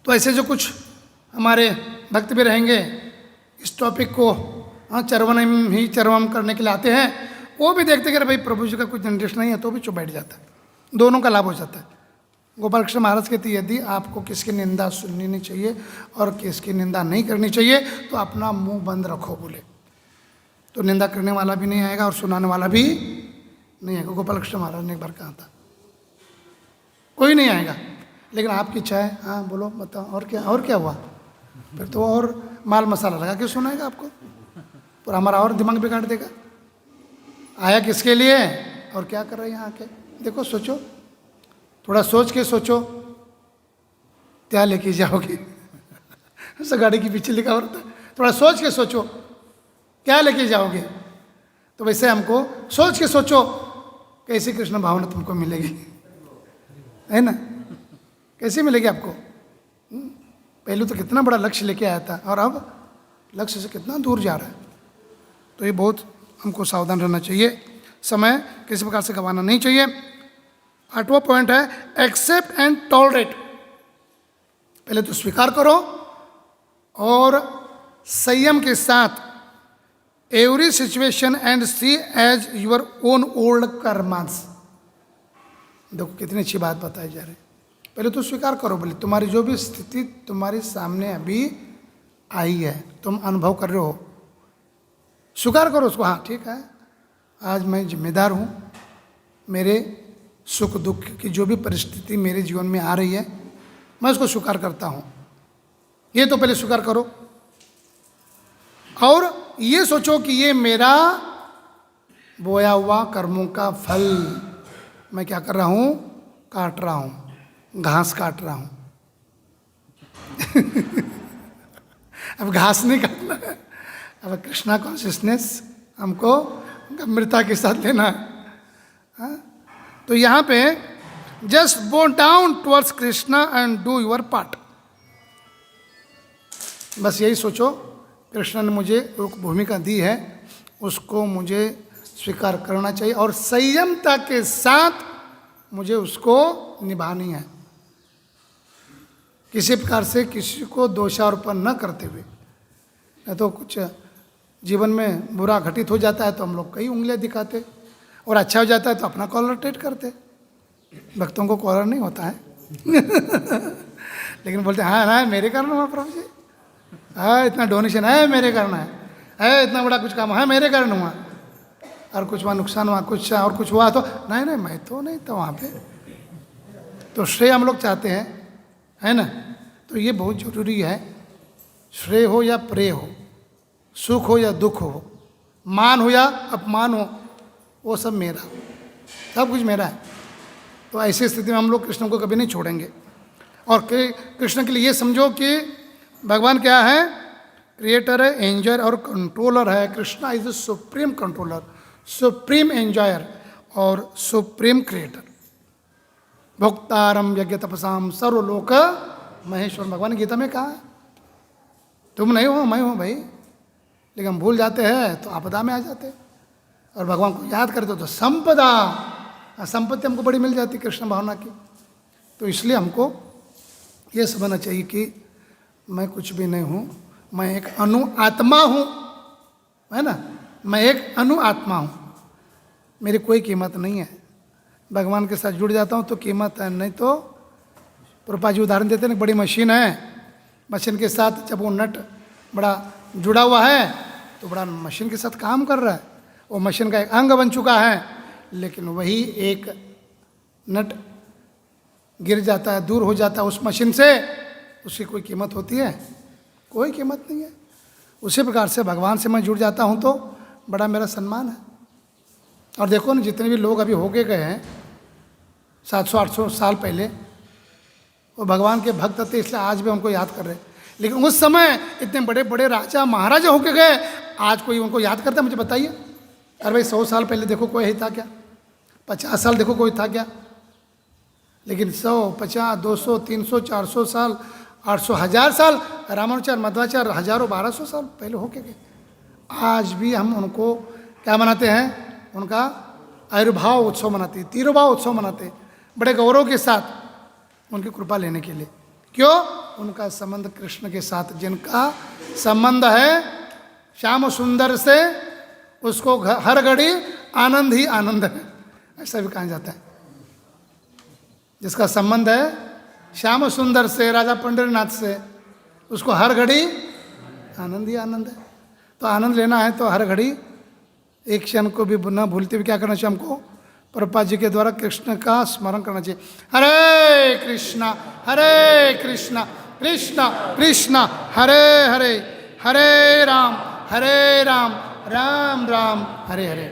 तो ऐसे जो कुछ हमारे भक्त भी रहेंगे इस टॉपिक को चरवनम ही चरवम करने के लिए आते हैं, वो भी देखते कि अरे भाई प्रभु जी का कुछ इंटरेस्ट नहीं है, तो भी चुप बैठ जाता है, दोनों का लाभ हो जाता है। गोपाल कृष्ण महाराज कहते हैं यदि आपको किसकी निंदा सुननी नहीं चाहिए और किसकी निंदा नहीं करनी चाहिए तो अपना मुंह बंद रखो बोले, तो निंदा करने वाला भी नहीं आएगा और सुनाने वाला भी नहीं आएगा। गोपाल कृष्ण महाराज ने एक बार कहा था, कोई नहीं आएगा, लेकिन आपकी इच्छा है, हाँ बोलो बताओ और क्या हुआ, फिर तो और माल मसाला लगा के सुनाएगा आपको, पर हमारा और दिमाग बिगाड़ देगा। आया किसके लिए और क्या कर रहे हैं यहाँ आके, देखो सोचो, थोड़ा सोच के सोचो क्या लेके जाओगे। ऐसा गाड़ी के पीछे लिखा होता है, थोड़ा सोच के सोचो क्या लेके जाओगे। तो वैसे हमको सोच के सोचो कैसी कृष्ण भावना तुमको मिलेगी, है ना, कैसे मिलेगी आपको। पहले तो कितना बड़ा लक्ष्य लेके आया था और अब लक्ष्य से कितना दूर जा रहा है। तो ये बहुत हमको सावधान रहना चाहिए, समय किसी प्रकार से गंवाना नहीं चाहिए। 8वां पॉइंट है एक्सेप्ट एंड टॉलरेट। पहले तो स्वीकार करो और संयम के साथ every situation and see as your own old karmas. देखो कितनी अच्छी बात बताई जा रही। पहले तो स्वीकार करो, बोले तुम्हारी जो भी स्थिति तुम्हारे सामने अभी आई है, तुम अनुभव कर रहे हो, स्वीकार करो उसको। हाँ ठीक है, आज मैं जिम्मेदार हूँ, मेरे सुख दुख की जो भी परिस्थिति मेरे जीवन में आ रही है मैं उसको स्वीकार करता हूँ, ये तो पहले स्वीकार करो। और ये सोचो कि ये मेरा बोया हुआ कर्मों का फल मैं क्या कर रहा हूँ, काट रहा हूँ, घास काट रहा हूँ। अब घास नहीं काटना है, अब कृष्णा कॉन्शियसनेस हमको गंभीरता के साथ लेना है। हाँ? तो यहाँ पे जस्ट बो down towards Krishna and do your part. बस यही सोचो, कृष्ण ने मुझे एक भूमिका दी है, उसको मुझे स्वीकार करना चाहिए और संयमता के साथ मुझे उसको निभानी है, किसी प्रकार से किसी को दोषारोपण न करते हुए। नहीं तो कुछ जीवन में बुरा घटित हो जाता है तो हम लोग कई उंगलियां दिखाते, और अच्छा हो जाता है तो अपना कॉलर टेट करते। भक्तों को कॉलर नहीं होता है लेकिन बोलते हाँ ना मेरे कारण हुआ प्रभु जी, हाँ इतना डोनेशन है मेरे कारण है, इतना बड़ा कुछ काम है मेरे कारण हुआ, और कुछ वहाँ नुकसान हुआ, कुछ और कुछ हुआ तो नहीं मैं तो नहीं था वहाँ पे। तो श्रेय हम लोग चाहते हैं, है ना। तो ये बहुत जरूरी है, श्रेय हो या प्रेय हो, सुख हो या दुख हो, मान हो या अपमान हो, वो सब मेरा, सब कुछ मेरा है। तो ऐसी स्थिति में हम लोग कृष्ण को कभी नहीं छोड़ेंगे। और कृष्ण के लिए ये समझो कि भगवान क्या है, क्रिएटर है, एंजॉयर और कंट्रोलर है। Krishna is the supreme controller, supreme enjoyer और सुप्रीम क्रिएटर। भोक्तारम यज्ञ तपसाम सर्वलोक महेश्वर। भगवान गीता में कहा है तुम नहीं हो मैं हूँ भाई, लेकिन हम भूल जाते हैं तो आपदा में आ जाते हैं, और भगवान को याद करते तो संपदा, संपत्ति हमको बड़ी मिल जाती कृष्ण भावना की। तो इसलिए हमको ये समझना चाहिए कि मैं कुछ भी नहीं हूँ, मैं एक अनु आत्मा हूँ, है ना, मैं एक अनु आत्मा हूँ, मेरी कोई कीमत नहीं है। भगवान के साथ जुड़ जाता हूँ तो कीमत है, नहीं तो प्रभुपाद जी उदाहरण देते हैं, बड़ी मशीन है, मशीन के साथ जब वो नट बड़ा जुड़ा हुआ है तो बड़ा मशीन के साथ काम कर रहा है, वो मशीन का एक अंग बन चुका है, लेकिन वही एक नट गिर जाता है, दूर हो जाता है उस मशीन से, उसकी कोई कीमत होती है? कोई कीमत नहीं है। उसी प्रकार से भगवान से मैं जुड़ जाता हूँ तो बड़ा मेरा सम्मान है। और देखो ना, जितने भी लोग अभी हो गए हैं 700-800 साल पहले, वो भगवान के भक्त थे, इसलिए आज भी हमको याद कर रहे हैं। लेकिन उस समय इतने बड़े बड़े राजा महाराजा होके गए, आज कोई उनको याद करता है? मुझे बताइए। अरे भाई 100 साल पहले देखो कोई था क्या? 50 साल देखो कोई था क्या? लेकिन 100, 50, 200, 300, 400 साल, 800, 1000 साल, रामानुचार्य मध्वाचार्य हजारों 1200 साल पहले होके गए। आज भी हम उनको क्या मनाते हैं? उनका आयुर्भाव उत्सव मनाते हैं, तिरुभाव उत्सव मनाते हैं, बड़े गौरव के साथ उनकी कृपा लेने के लिए। क्यों? उनका संबंध कृष्ण के साथ, जिनका संबंध है श्याम सुंदर से, उसको हर घड़ी आनंद ही आनंद है, ऐसा भी कहा जाता है। जिसका संबंध है श्याम सुंदर से, राजा पंडरीनाथ से, उसको हर घड़ी आनंद ही आनंद है। तो आनंद लेना है तो हर घड़ी एक क्षण को भी न भूलते हुए क्या करना चाहिए हमको? प्रभुपाद जी के द्वारा कृष्ण का स्मरण करना चाहिए। हरे कृष्णा कृष्ण कृष्ण हरे हरे, हरे राम राम राम हरे हरे।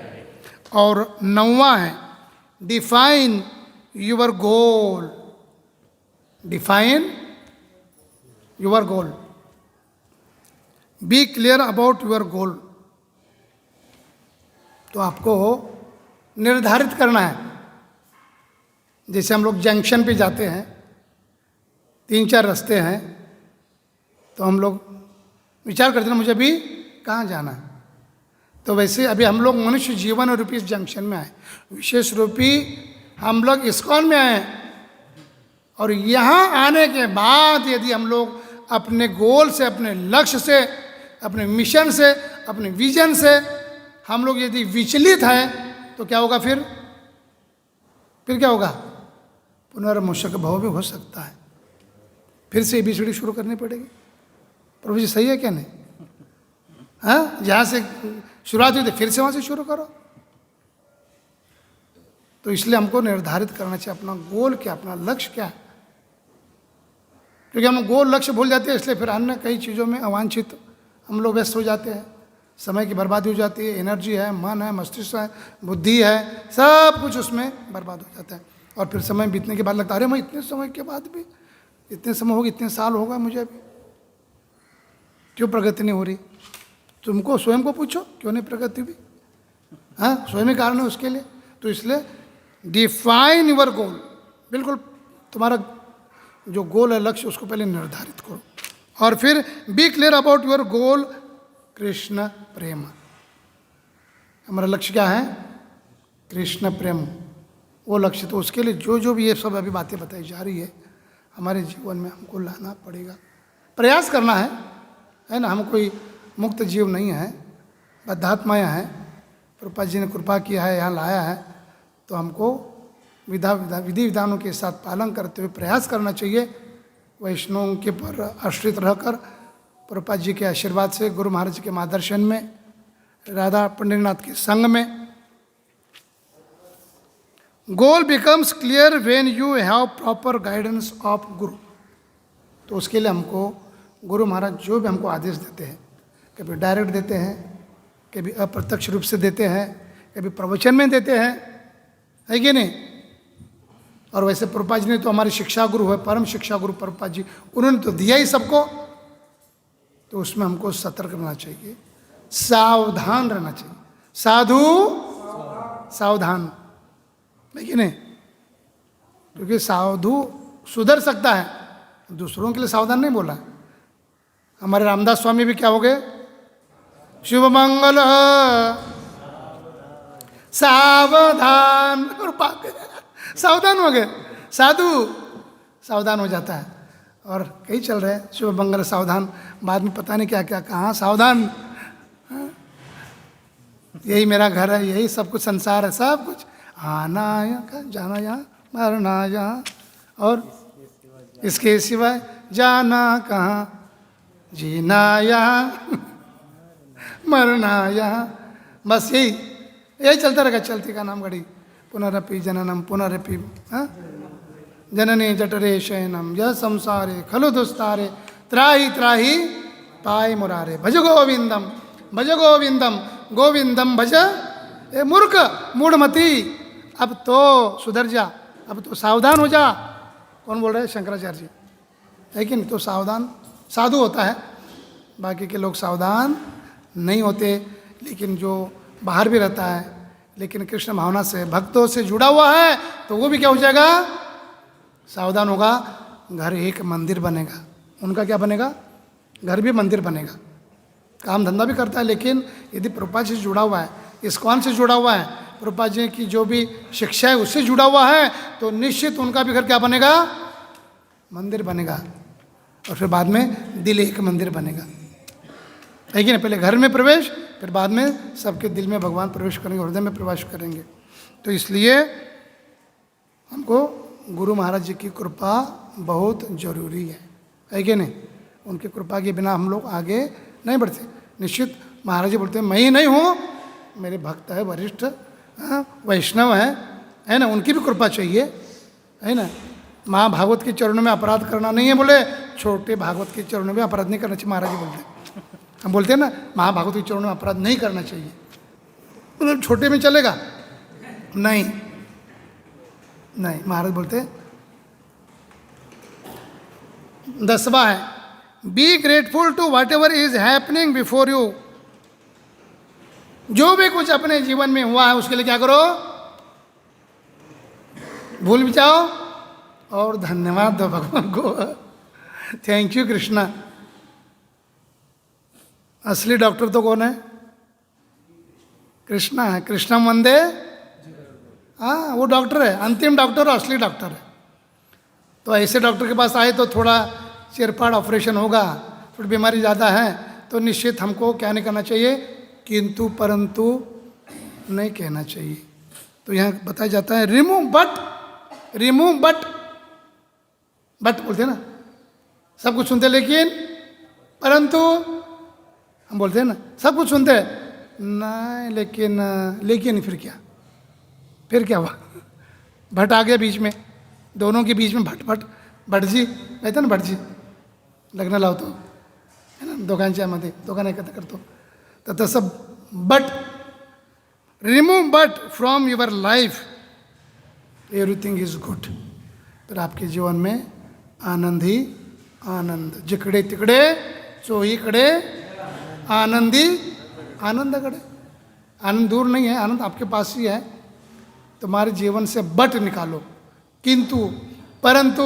और 9वां है define your goal. Define your goal, be clear about your goal. तो आपको निर्धारित करना है। जैसे हम लोग जंक्शन पे जाते हैं, 3-4 रास्ते हैं, तो हम लोग विचार करते हैं मुझे अभी कहाँ जाना है। तो वैसे अभी हम लोग मनुष्य जीवन रूपी इस जंक्शन में आए, विशेष रूपी हम लोग इस्कॉन में आए। और यहाँ आने के बाद यदि हम लोग अपने गोल से, अपने लक्ष्य से, अपने मिशन से, अपने विजन से हम लोग यदि विचलित हैं तो क्या होगा? फिर क्या होगा? पुनर्मुषक भाव भी हो सकता है। फिर से ABCD शुरू करनी पड़ेगी। प्रभु जी सही है क्या नहीं? हाँ, जहाँ से शुरुआत हुई थी फिर से वहाँ से शुरू करो। तो इसलिए हमको निर्धारित करना चाहिए अपना गोल क्या, अपना लक्ष्य क्या है। क्योंकि हम गोल लक्ष्य भूल जाते हैं, इसलिए फिर अन्य कई चीज़ों में अवांछित हम लोग व्यस्त हो जाते हैं। समय की बर्बादी हो जाती है, एनर्जी है, मन है, मस्तिष्क है, बुद्धि है, सब कुछ उसमें बर्बाद हो जाता है। और फिर समय बीतने के बाद लगता है अरे मैं इतने समय के बाद भी, इतने समय होगा, इतने साल होगा, मुझे अभी क्यों प्रगति नहीं हो रही? तुमको स्वयं को पूछो क्यों नहीं प्रगति हुई? हाँ, स्वयं ही कारण है उसके लिए। तो इसलिए डिफाइन योर गोल, बिल्कुल तुम्हारा जो गोल है, लक्ष्य, उसको पहले निर्धारित करो। और फिर be clear about your goal, Krishna प्रेम। हमारा लक्ष्य क्या है? कृष्ण प्रेम, वो लक्ष्य। तो उसके लिए जो भी ये सब अभी बातें बताई जा रही है हमारे जीवन में हमको लाना पड़ेगा, प्रयास करना है ना। हम कोई मुक्त जीव नहीं है, बद्धात्माएँ हैं। प्रभुपाद जी ने कृपा किया है, यहाँ लाया है, तो हमको विधि विधानों के साथ पालन करते हुए प्रयास करना चाहिए। वैष्णवों के पर आश्रित रहकर प्रभुपाद जी के आशीर्वाद से, गुरु महाराज जी के मार्गदर्शन में, राधा पंडरीनाथ के संग में। Goal becomes clear when you have proper guidance of guru. तो उसके लिए हमको गुरु महाराज जो भी हमको आदेश देते हैं, कभी डायरेक्ट देते हैं, कभी अप्रत्यक्ष रूप से देते हैं, कभी प्रवचन में देते हैं, है कि नहीं? और वैसे प्रभुपाद जी ने तो हमारे शिक्षा गुरु है, परम शिक्षा गुरु प्रभुपाद जी, उन्होंने तो दिया ही सबको। तो उसमें हमको सतर्क रहना चाहिए, सावधान रहना चाहिए। साधु सावधान, है कि नहीं? क्योंकि साधु सुधर सकता है, दूसरों के लिए सावधान नहीं बोला। हमारे रामदास स्वामी भी क्या हो गए? शुभ मंगल सावधान, और सावधान हो गए। साधु सावधान हो जाता है। और कई चल रहे हैं शुभ मंगल सावधान, बाद में पता नहीं क्या क्या कहाँ सावधान। हाँ? यही मेरा घर है, यही सब कुछ संसार है, सब कुछ आना यहाँ, जाना यहाँ, मरना यहाँ, और इसके सिवाय जाना कहाँ, जीना यहाँ, मरना यहाँ, बस यही चलता रहेगा। चलती का नाम घड़ी, पुनरपि जननम पुनरपि जननी जठरे शयनम यह संसारे खलु दुस्तारे त्राहि त्राहि पाय मुरारे। भज गोविंदम गोविंदम भज। ए मूर्ख मूढ़मती, अब तो सुधर जा, अब तो सावधान हो जा। कौन बोल रहे हैं? शंकराचार्य जी, है कि नहीं? तो सावधान साधु होता है, बाकी के लोग सावधान नहीं होते। लेकिन जो बाहर भी रहता है लेकिन कृष्ण भावना से भक्तों से जुड़ा हुआ है तो वो भी क्या हो जाएगा, सावधान होगा। घर एक मंदिर बनेगा, उनका क्या बनेगा, घर भी मंदिर बनेगा। काम धंधा भी करता है लेकिन यदि प्रभुपाद जी से जुड़ा हुआ है, इस्कॉन से जुड़ा हुआ है, प्रभुपाद जी की जो भी शिक्षा है उससे जुड़ा हुआ है, तो निश्चित उनका भी घर क्या बनेगा, मंदिर बनेगा। और फिर बाद में दिल एक मंदिर बनेगा, है कि नहीं। पहले घर में प्रवेश, फिर बाद में सबके दिल में भगवान प्रवेश करेंगे, हृदय में प्रवेश करेंगे। तो इसलिए हमको गुरु महाराज जी की कृपा बहुत जरूरी है कि नहीं। उनकी कृपा के बिना हम लोग आगे नहीं बढ़ते। निश्चित महाराज जी बोलते हैं मैं ही नहीं हूँ, मेरे भक्त है, वरिष्ठ वैष्णव है ना, उनकी भी कृपा चाहिए, है ना। महाभागवत के चरणों में अपराध करना नहीं है, बोले छोटे भागवत के चरणों में अपराध नहीं करना चाहिए। महाराज जी बोलते हैं, हम बोलते हैं ना महाभागवत के चरणों में अपराध नहीं करना चाहिए, मतलब छोटे में चलेगा नहीं, नहीं। महाराज बोलते 10वां है, be grateful to what ever is happening before you. जो भी कुछ अपने जीवन में हुआ है उसके लिए क्या करो, भूल भी जाओ और धन्यवाद दो भगवान को। Thank you Krishna. असली डॉक्टर तो कौन है, कृष्णा है। कृष्णा वंदे, हाँ वो डॉक्टर है, अंतिम डॉक्टर और असली डॉक्टर है। तो ऐसे डॉक्टर के पास आए तो थोड़ा चिरफाड़ ऑपरेशन होगा, थोड़ी बीमारी ज़्यादा है, तो निश्चित हमको क्या नहीं करना चाहिए, किंतु परंतु नहीं कहना चाहिए। तो यहाँ बताया जाता है रिमूव बट बोलते हैं ना, सब कुछ सुनते लेकिन परंतु, हम बोलते हैं ना सब कुछ सुनते हैं नहीं लेकिन फिर क्या हुआ, भट आ गया बीच में, दोनों के बीच में भटजी कहते ना, भटजी लग्न लावतो है ना, दोघांच्या मध्ये दोघांना एकत्र करतो। तर तसं but remove but from your life everything is good. तर आपके जीवन में आनंद ही आनंद, जिकडे तिकडे चोहीकडे आनंदी आनंदाकडे। आनंद दूर नहीं है, आनंद आपके पास ही है। तुम्हारे जीवन से बट निकालो, किंतु परंतु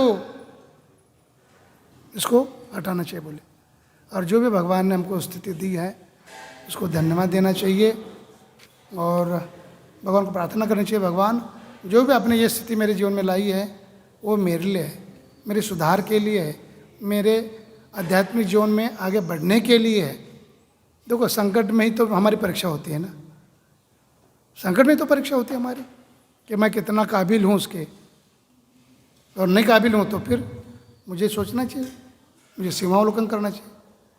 इसको हटाना चाहिए बोले। और जो भी भगवान ने हमको स्थिति दी है उसको धन्यवाद देना चाहिए और भगवान को प्रार्थना करनी चाहिए, भगवान जो भी आपने ये स्थिति मेरे जीवन में लाई है वो मेरे लिए है, मेरे सुधार के लिए है, मेरे आध्यात्मिक जीवन में आगे बढ़ने के लिए है। देखो संकट में ही तो हमारी परीक्षा होती है ना, संकट में तो परीक्षा होती है हमारी कि मैं कितना काबिल हूँ उसके, और नहीं काबिल हूँ तो फिर मुझे सोचना चाहिए, मुझे सीमावलोकन करना चाहिए,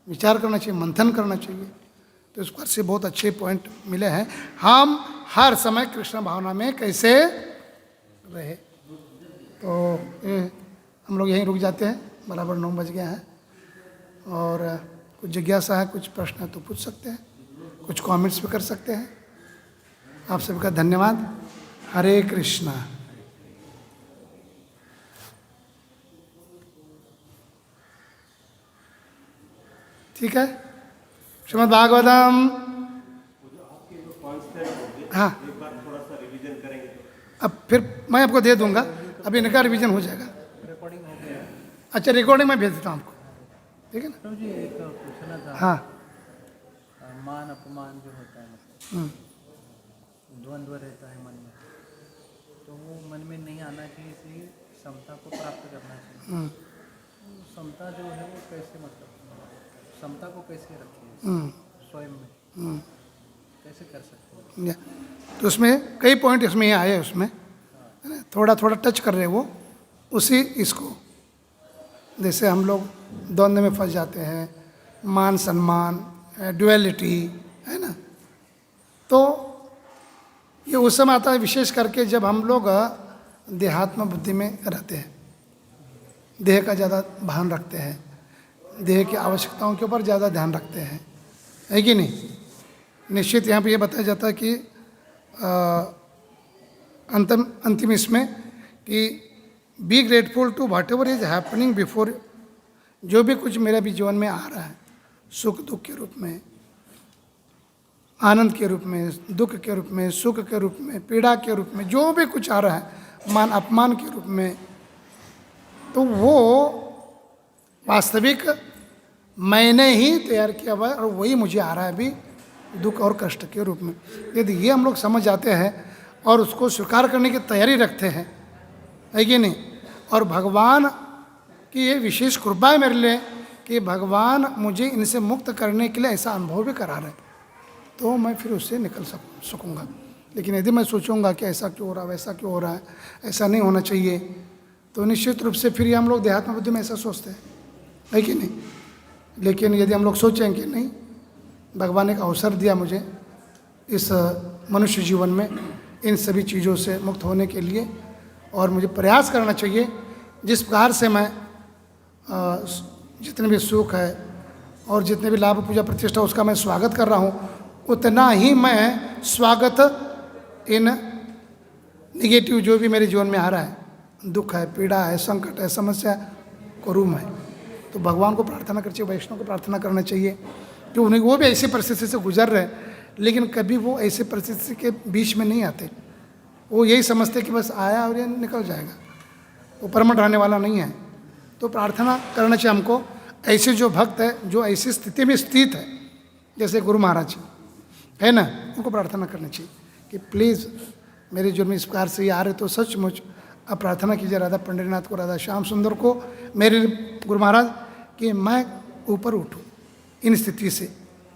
विचार करना चाहिए, मंथन करना चाहिए। तो इस पर से बहुत अच्छे पॉइंट मिले हैं। हम हर समय कृष्ण भावना में कैसे रहे। तो हम लोग यहीं रुक जाते हैं, बराबर 9 बज गया है। और कुछ जिज्ञासा है, कुछ प्रश्न है तो पूछ सकते हैं, कुछ कमेंट्स भी कर सकते हैं। आप सबका धन्यवाद। हरे कृष्णा। ठीक है, श्रीमद् भागवतम। हाँ, अब फिर मैं आपको दे दूंगा, अभी इनका रिवीजन हो जाएगा। अच्छा, रिकॉर्डिंग मैं भेज देता हूँ आपको, ठीक है ना। जी एक पूछना था, हाँ, मान अपमान जो होता है, मतलब द्वंद्व रहता है मन में, तो वो मन में नहीं आना चाहिए, इसलिए समता को प्राप्त करना चाहिए। समता जो है वो कैसे, मतलब समता को कैसे रखें स्वयं में, कैसे कर सकते हैं? तो उसमें कई पॉइंट इसमें आए, उसमें थोड़ा थोड़ा टच कर रहे वो उसी इसको। जैसे हम लोग द्वंद्व में फंस जाते हैं, मान सम्मान, ड्युअलिटी, है ना। तो ये उस समय आता है विशेष करके जब हम लोग देहात्म बुद्धि में रहते हैं, देह का ज़्यादा भान रखते हैं, देह की आवश्यकताओं के ऊपर ज़्यादा ध्यान रखते हैं, है कि नहीं। निश्चित यहाँ पे ये बताया जाता है कि अंतिम इसमें कि be grateful to what ever is happening before जो भी कुछ मेरे भी जीवन में आ रहा है, सुख दुख के रूप में, आनंद के रूप में, दुख के रूप में, सुख के रूप में, पीड़ा के रूप में, जो भी कुछ आ रहा है, मान अपमान के रूप में, तो वो वास्तविक मैंने ही तैयार किया हुआ है और वही मुझे आ रहा है अभी दुख और कष्ट के रूप में। यदि ये हम लोग समझ जाते हैं और उसको स्वीकार करने की तैयारी रखते हैं, है कि नहीं, और भगवान की ये विशेष कृपा है मेरे लिए कि भगवान मुझे इनसे मुक्त करने के लिए ऐसा अनुभव भी करा रहे, तो मैं फिर उससे निकल सकूँगा। लेकिन यदि मैं सोचूंगा कि ऐसा क्यों हो रहा है, वैसा क्यों हो रहा है, ऐसा नहीं होना चाहिए, तो निश्चित रूप से फिर ये हम लोग देहात्म बुद्धि में ऐसा सोचते हैं, है कि नहीं। लेकिन यदि हम लोग सोचें कि नहीं, भगवान ने एक अवसर दिया मुझे इस मनुष्य जीवन में इन सभी चीज़ों से मुक्त होने के लिए, और मुझे प्रयास करना चाहिए जिस प्रकार से मैं जितने भी सुख है और जितने भी लाभ पूजा प्रतिष्ठा उसका मैं स्वागत कर रहा हूँ, उतना ही मैं स्वागत इन निगेटिव जो भी मेरे जीवन में आ रहा है, दुख है, पीड़ा है, संकट है, समस्या को रूम है, तो भगवान को प्रार्थना करना चाहिए, वैष्णव को प्रार्थना करना चाहिए कि उन्हें वो भी ऐसी परिस्थिति से गुजर रहे हैं, लेकिन कभी वो ऐसी परिस्थिति के बीच में नहीं आते। वो यही समझते कि बस आया और ये निकल जाएगा, वो परमानेंट रहने वाला नहीं है। तो प्रार्थना करना चाहिए हमको, ऐसे जो भक्त है जो ऐसी स्थिति में स्थित है, जैसे गुरु महाराज है ना, उनको प्रार्थना करनी चाहिए कि प्लीज़ मेरे जो में इस प्रकार से ये आ रहे, तो सचमुच अब प्रार्थना कीजिए राधा पंडरीनाथ को, राधा श्याम सुंदर को, मेरे गुरु महाराज, कि मैं ऊपर उठूँ इन स्थिति से,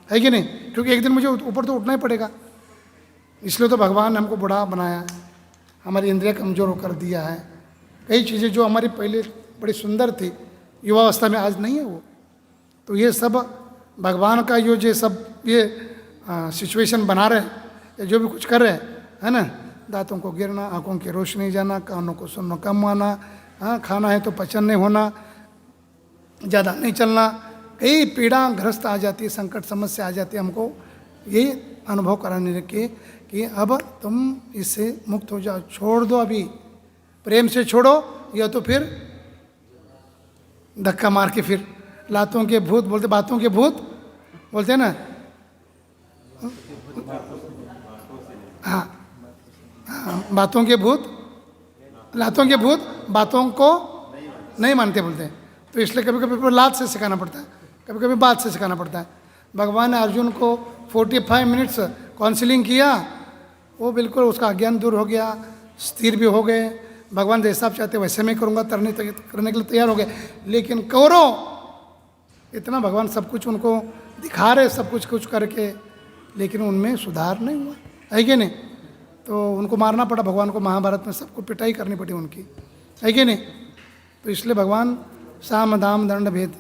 है कि नहीं, क्योंकि एक दिन मुझे ऊपर तो उठना ही पड़ेगा। इसलिए तो भगवान ने हमको बूढ़ा बनाया, हमारी इंद्रिया कमज़ोर कर दिया है, कई चीज़ें जो हमारी पहले बड़ी सुंदर थी युवावस्था में आज नहीं है वो, तो ये सब भगवान का जो सब ये सिचुएशन बना रहे हैं, जो भी कुछ कर रहे हैं, है ना, दांतों को गिरना, आंखों की रोशनी जाना, कानों को सुनना कम आना, हाँ, खाना है तो पचन नहीं होना, ज़्यादा नहीं चलना, कई पीड़ा ग्रस्त आ जाती है, संकट समस्या आ जाती है। हमको यही अनुभव कराने के कि अब तुम इससे मुक्त हो जाओ, छोड़ दो, अभी प्रेम से छोड़ो, या तो फिर धक्का मार के फिर लातों के भूत बोलते, बातों के भूत बोलते हैं ना, हाँ हाँ, बातों के भूत, लातों के भूत बातों को नहीं मानते बोलते हैं। तो इसलिए कभी कभी लात से सिखाना पड़ता है, कभी कभी बात से सिखाना पड़ता है। भगवान ने अर्जुन को 45 मिनट्स काउंसलिंग किया, वो बिल्कुल उसका अज्ञान दूर हो गया, स्थिर भी हो गए। भगवान जैसा आप चाहते वैसे मैं करूँगा, करने के लिए तैयार हो गए। लेकिन कौरव इतना भगवान सब कुछ उनको दिखा रहे, सब कुछ करके, लेकिन उनमें सुधार नहीं हुआ, है कि नहीं। तो उनको मारना पड़ा भगवान को, महाभारत में सबको पिटाई करनी पड़ी उनकी, है कि नहीं। तो इसलिए भगवान साम दाम दंड भेद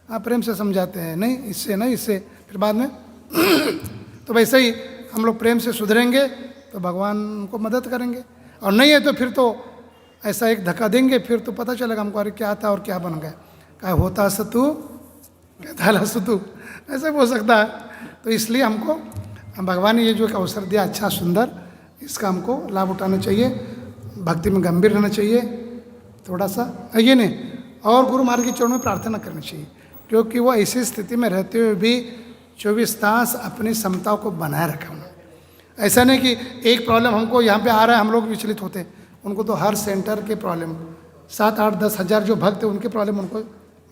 प्रेम से समझाते हैं, नहीं इससे नहीं इससे, फिर बाद में तो वैसे ही हम लोग प्रेम से सुधरेंगे तो भगवान को मदद करेंगे, और नहीं है तो फिर तो ऐसा एक धक्का देंगे, फिर तो पता चलेगा हमको अरे क्या था और क्या बन गया, क्या होता सतु क्या था सतु, ऐसा भी हो सकता है। तो इसलिए हमको भगवान ने ये जो एक अवसर दिया अच्छा सुंदर, इसका हमको लाभ उठाना चाहिए, भक्ति में गंभीर रहना चाहिए थोड़ा सा, है ये नहीं, और गुरु महाराज के चरणों में प्रार्थना करनी चाहिए, क्योंकि वो ऐसी स्थिति में रहते हुए भी 24 तास अपनी समताओं को बनाए रखा उन्होंने। ऐसा नहीं कि एक प्रॉब्लम हमको यहाँ पे आ रहा है हम लोग विचलित होते हैं, उनको तो हर सेंटर के प्रॉब्लम 7, 8, 10 हज़ार जो भक्त हैं उनके प्रॉब्लम उनको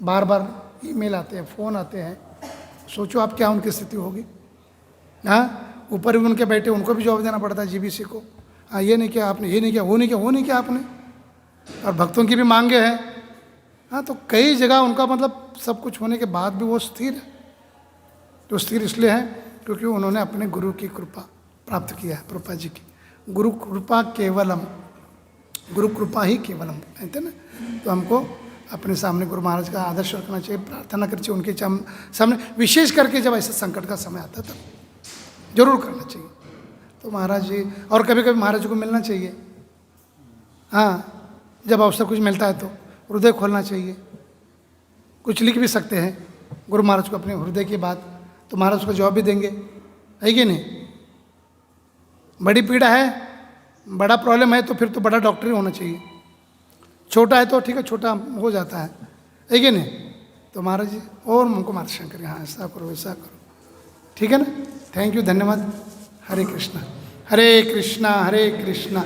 बार बार ईमेल आते हैं, फ़ोन आते हैं। सोचो आप क्या उनकी स्थिति होगी। हाँ, ऊपर भी उनके बैठे उनको भी जवाब देना पड़ता है जीबीसी को, हाँ ये नहीं किया आपने, ये नहीं किया, वो नहीं किया, वो नहीं किया आपने, और भक्तों की भी मांगे हैं। हाँ, तो कई जगह उनका मतलब सब कुछ होने के बाद भी वो स्थिर है। तो स्थिर इसलिए है क्योंकि उन्होंने अपने गुरु की कृपा प्राप्त किया है, प्रभुपाद जी की। गुरु कृपा केवलम, गुरु कृपा ही केवलम कहते ना। तो हमको अपने सामने गुरु महाराज का आदर्श रखना चाहिए, प्रार्थना करनी चाहिए उनके सामने, विशेष करके जब ऐसा संकट का समय आता है तब जरूर करना चाहिए। तो महाराज जी, और कभी कभी महाराज जी को मिलना चाहिए। हाँ, जब अवसर कुछ मिलता है तो हृदय खोलना चाहिए। कुछ लिख भी सकते हैं गुरु महाराज को अपने हृदय की बात, तो महाराज को जवाब भी देंगे, है कि नहीं। बड़ी पीड़ा है, बड़ा प्रॉब्लम है, तो फिर तो बड़ा डॉक्टर ही होना चाहिए। छोटा है तो ठीक है, छोटा हो जाता है कि नहीं। तो महाराज जी और मुझको मार्गदर्शन करें, हाँ ऐसा करो ऐसा करो, ठीक है ना। थैंक यू, धन्यवाद। हरे कृष्णा हरे कृष्णा कृष्ण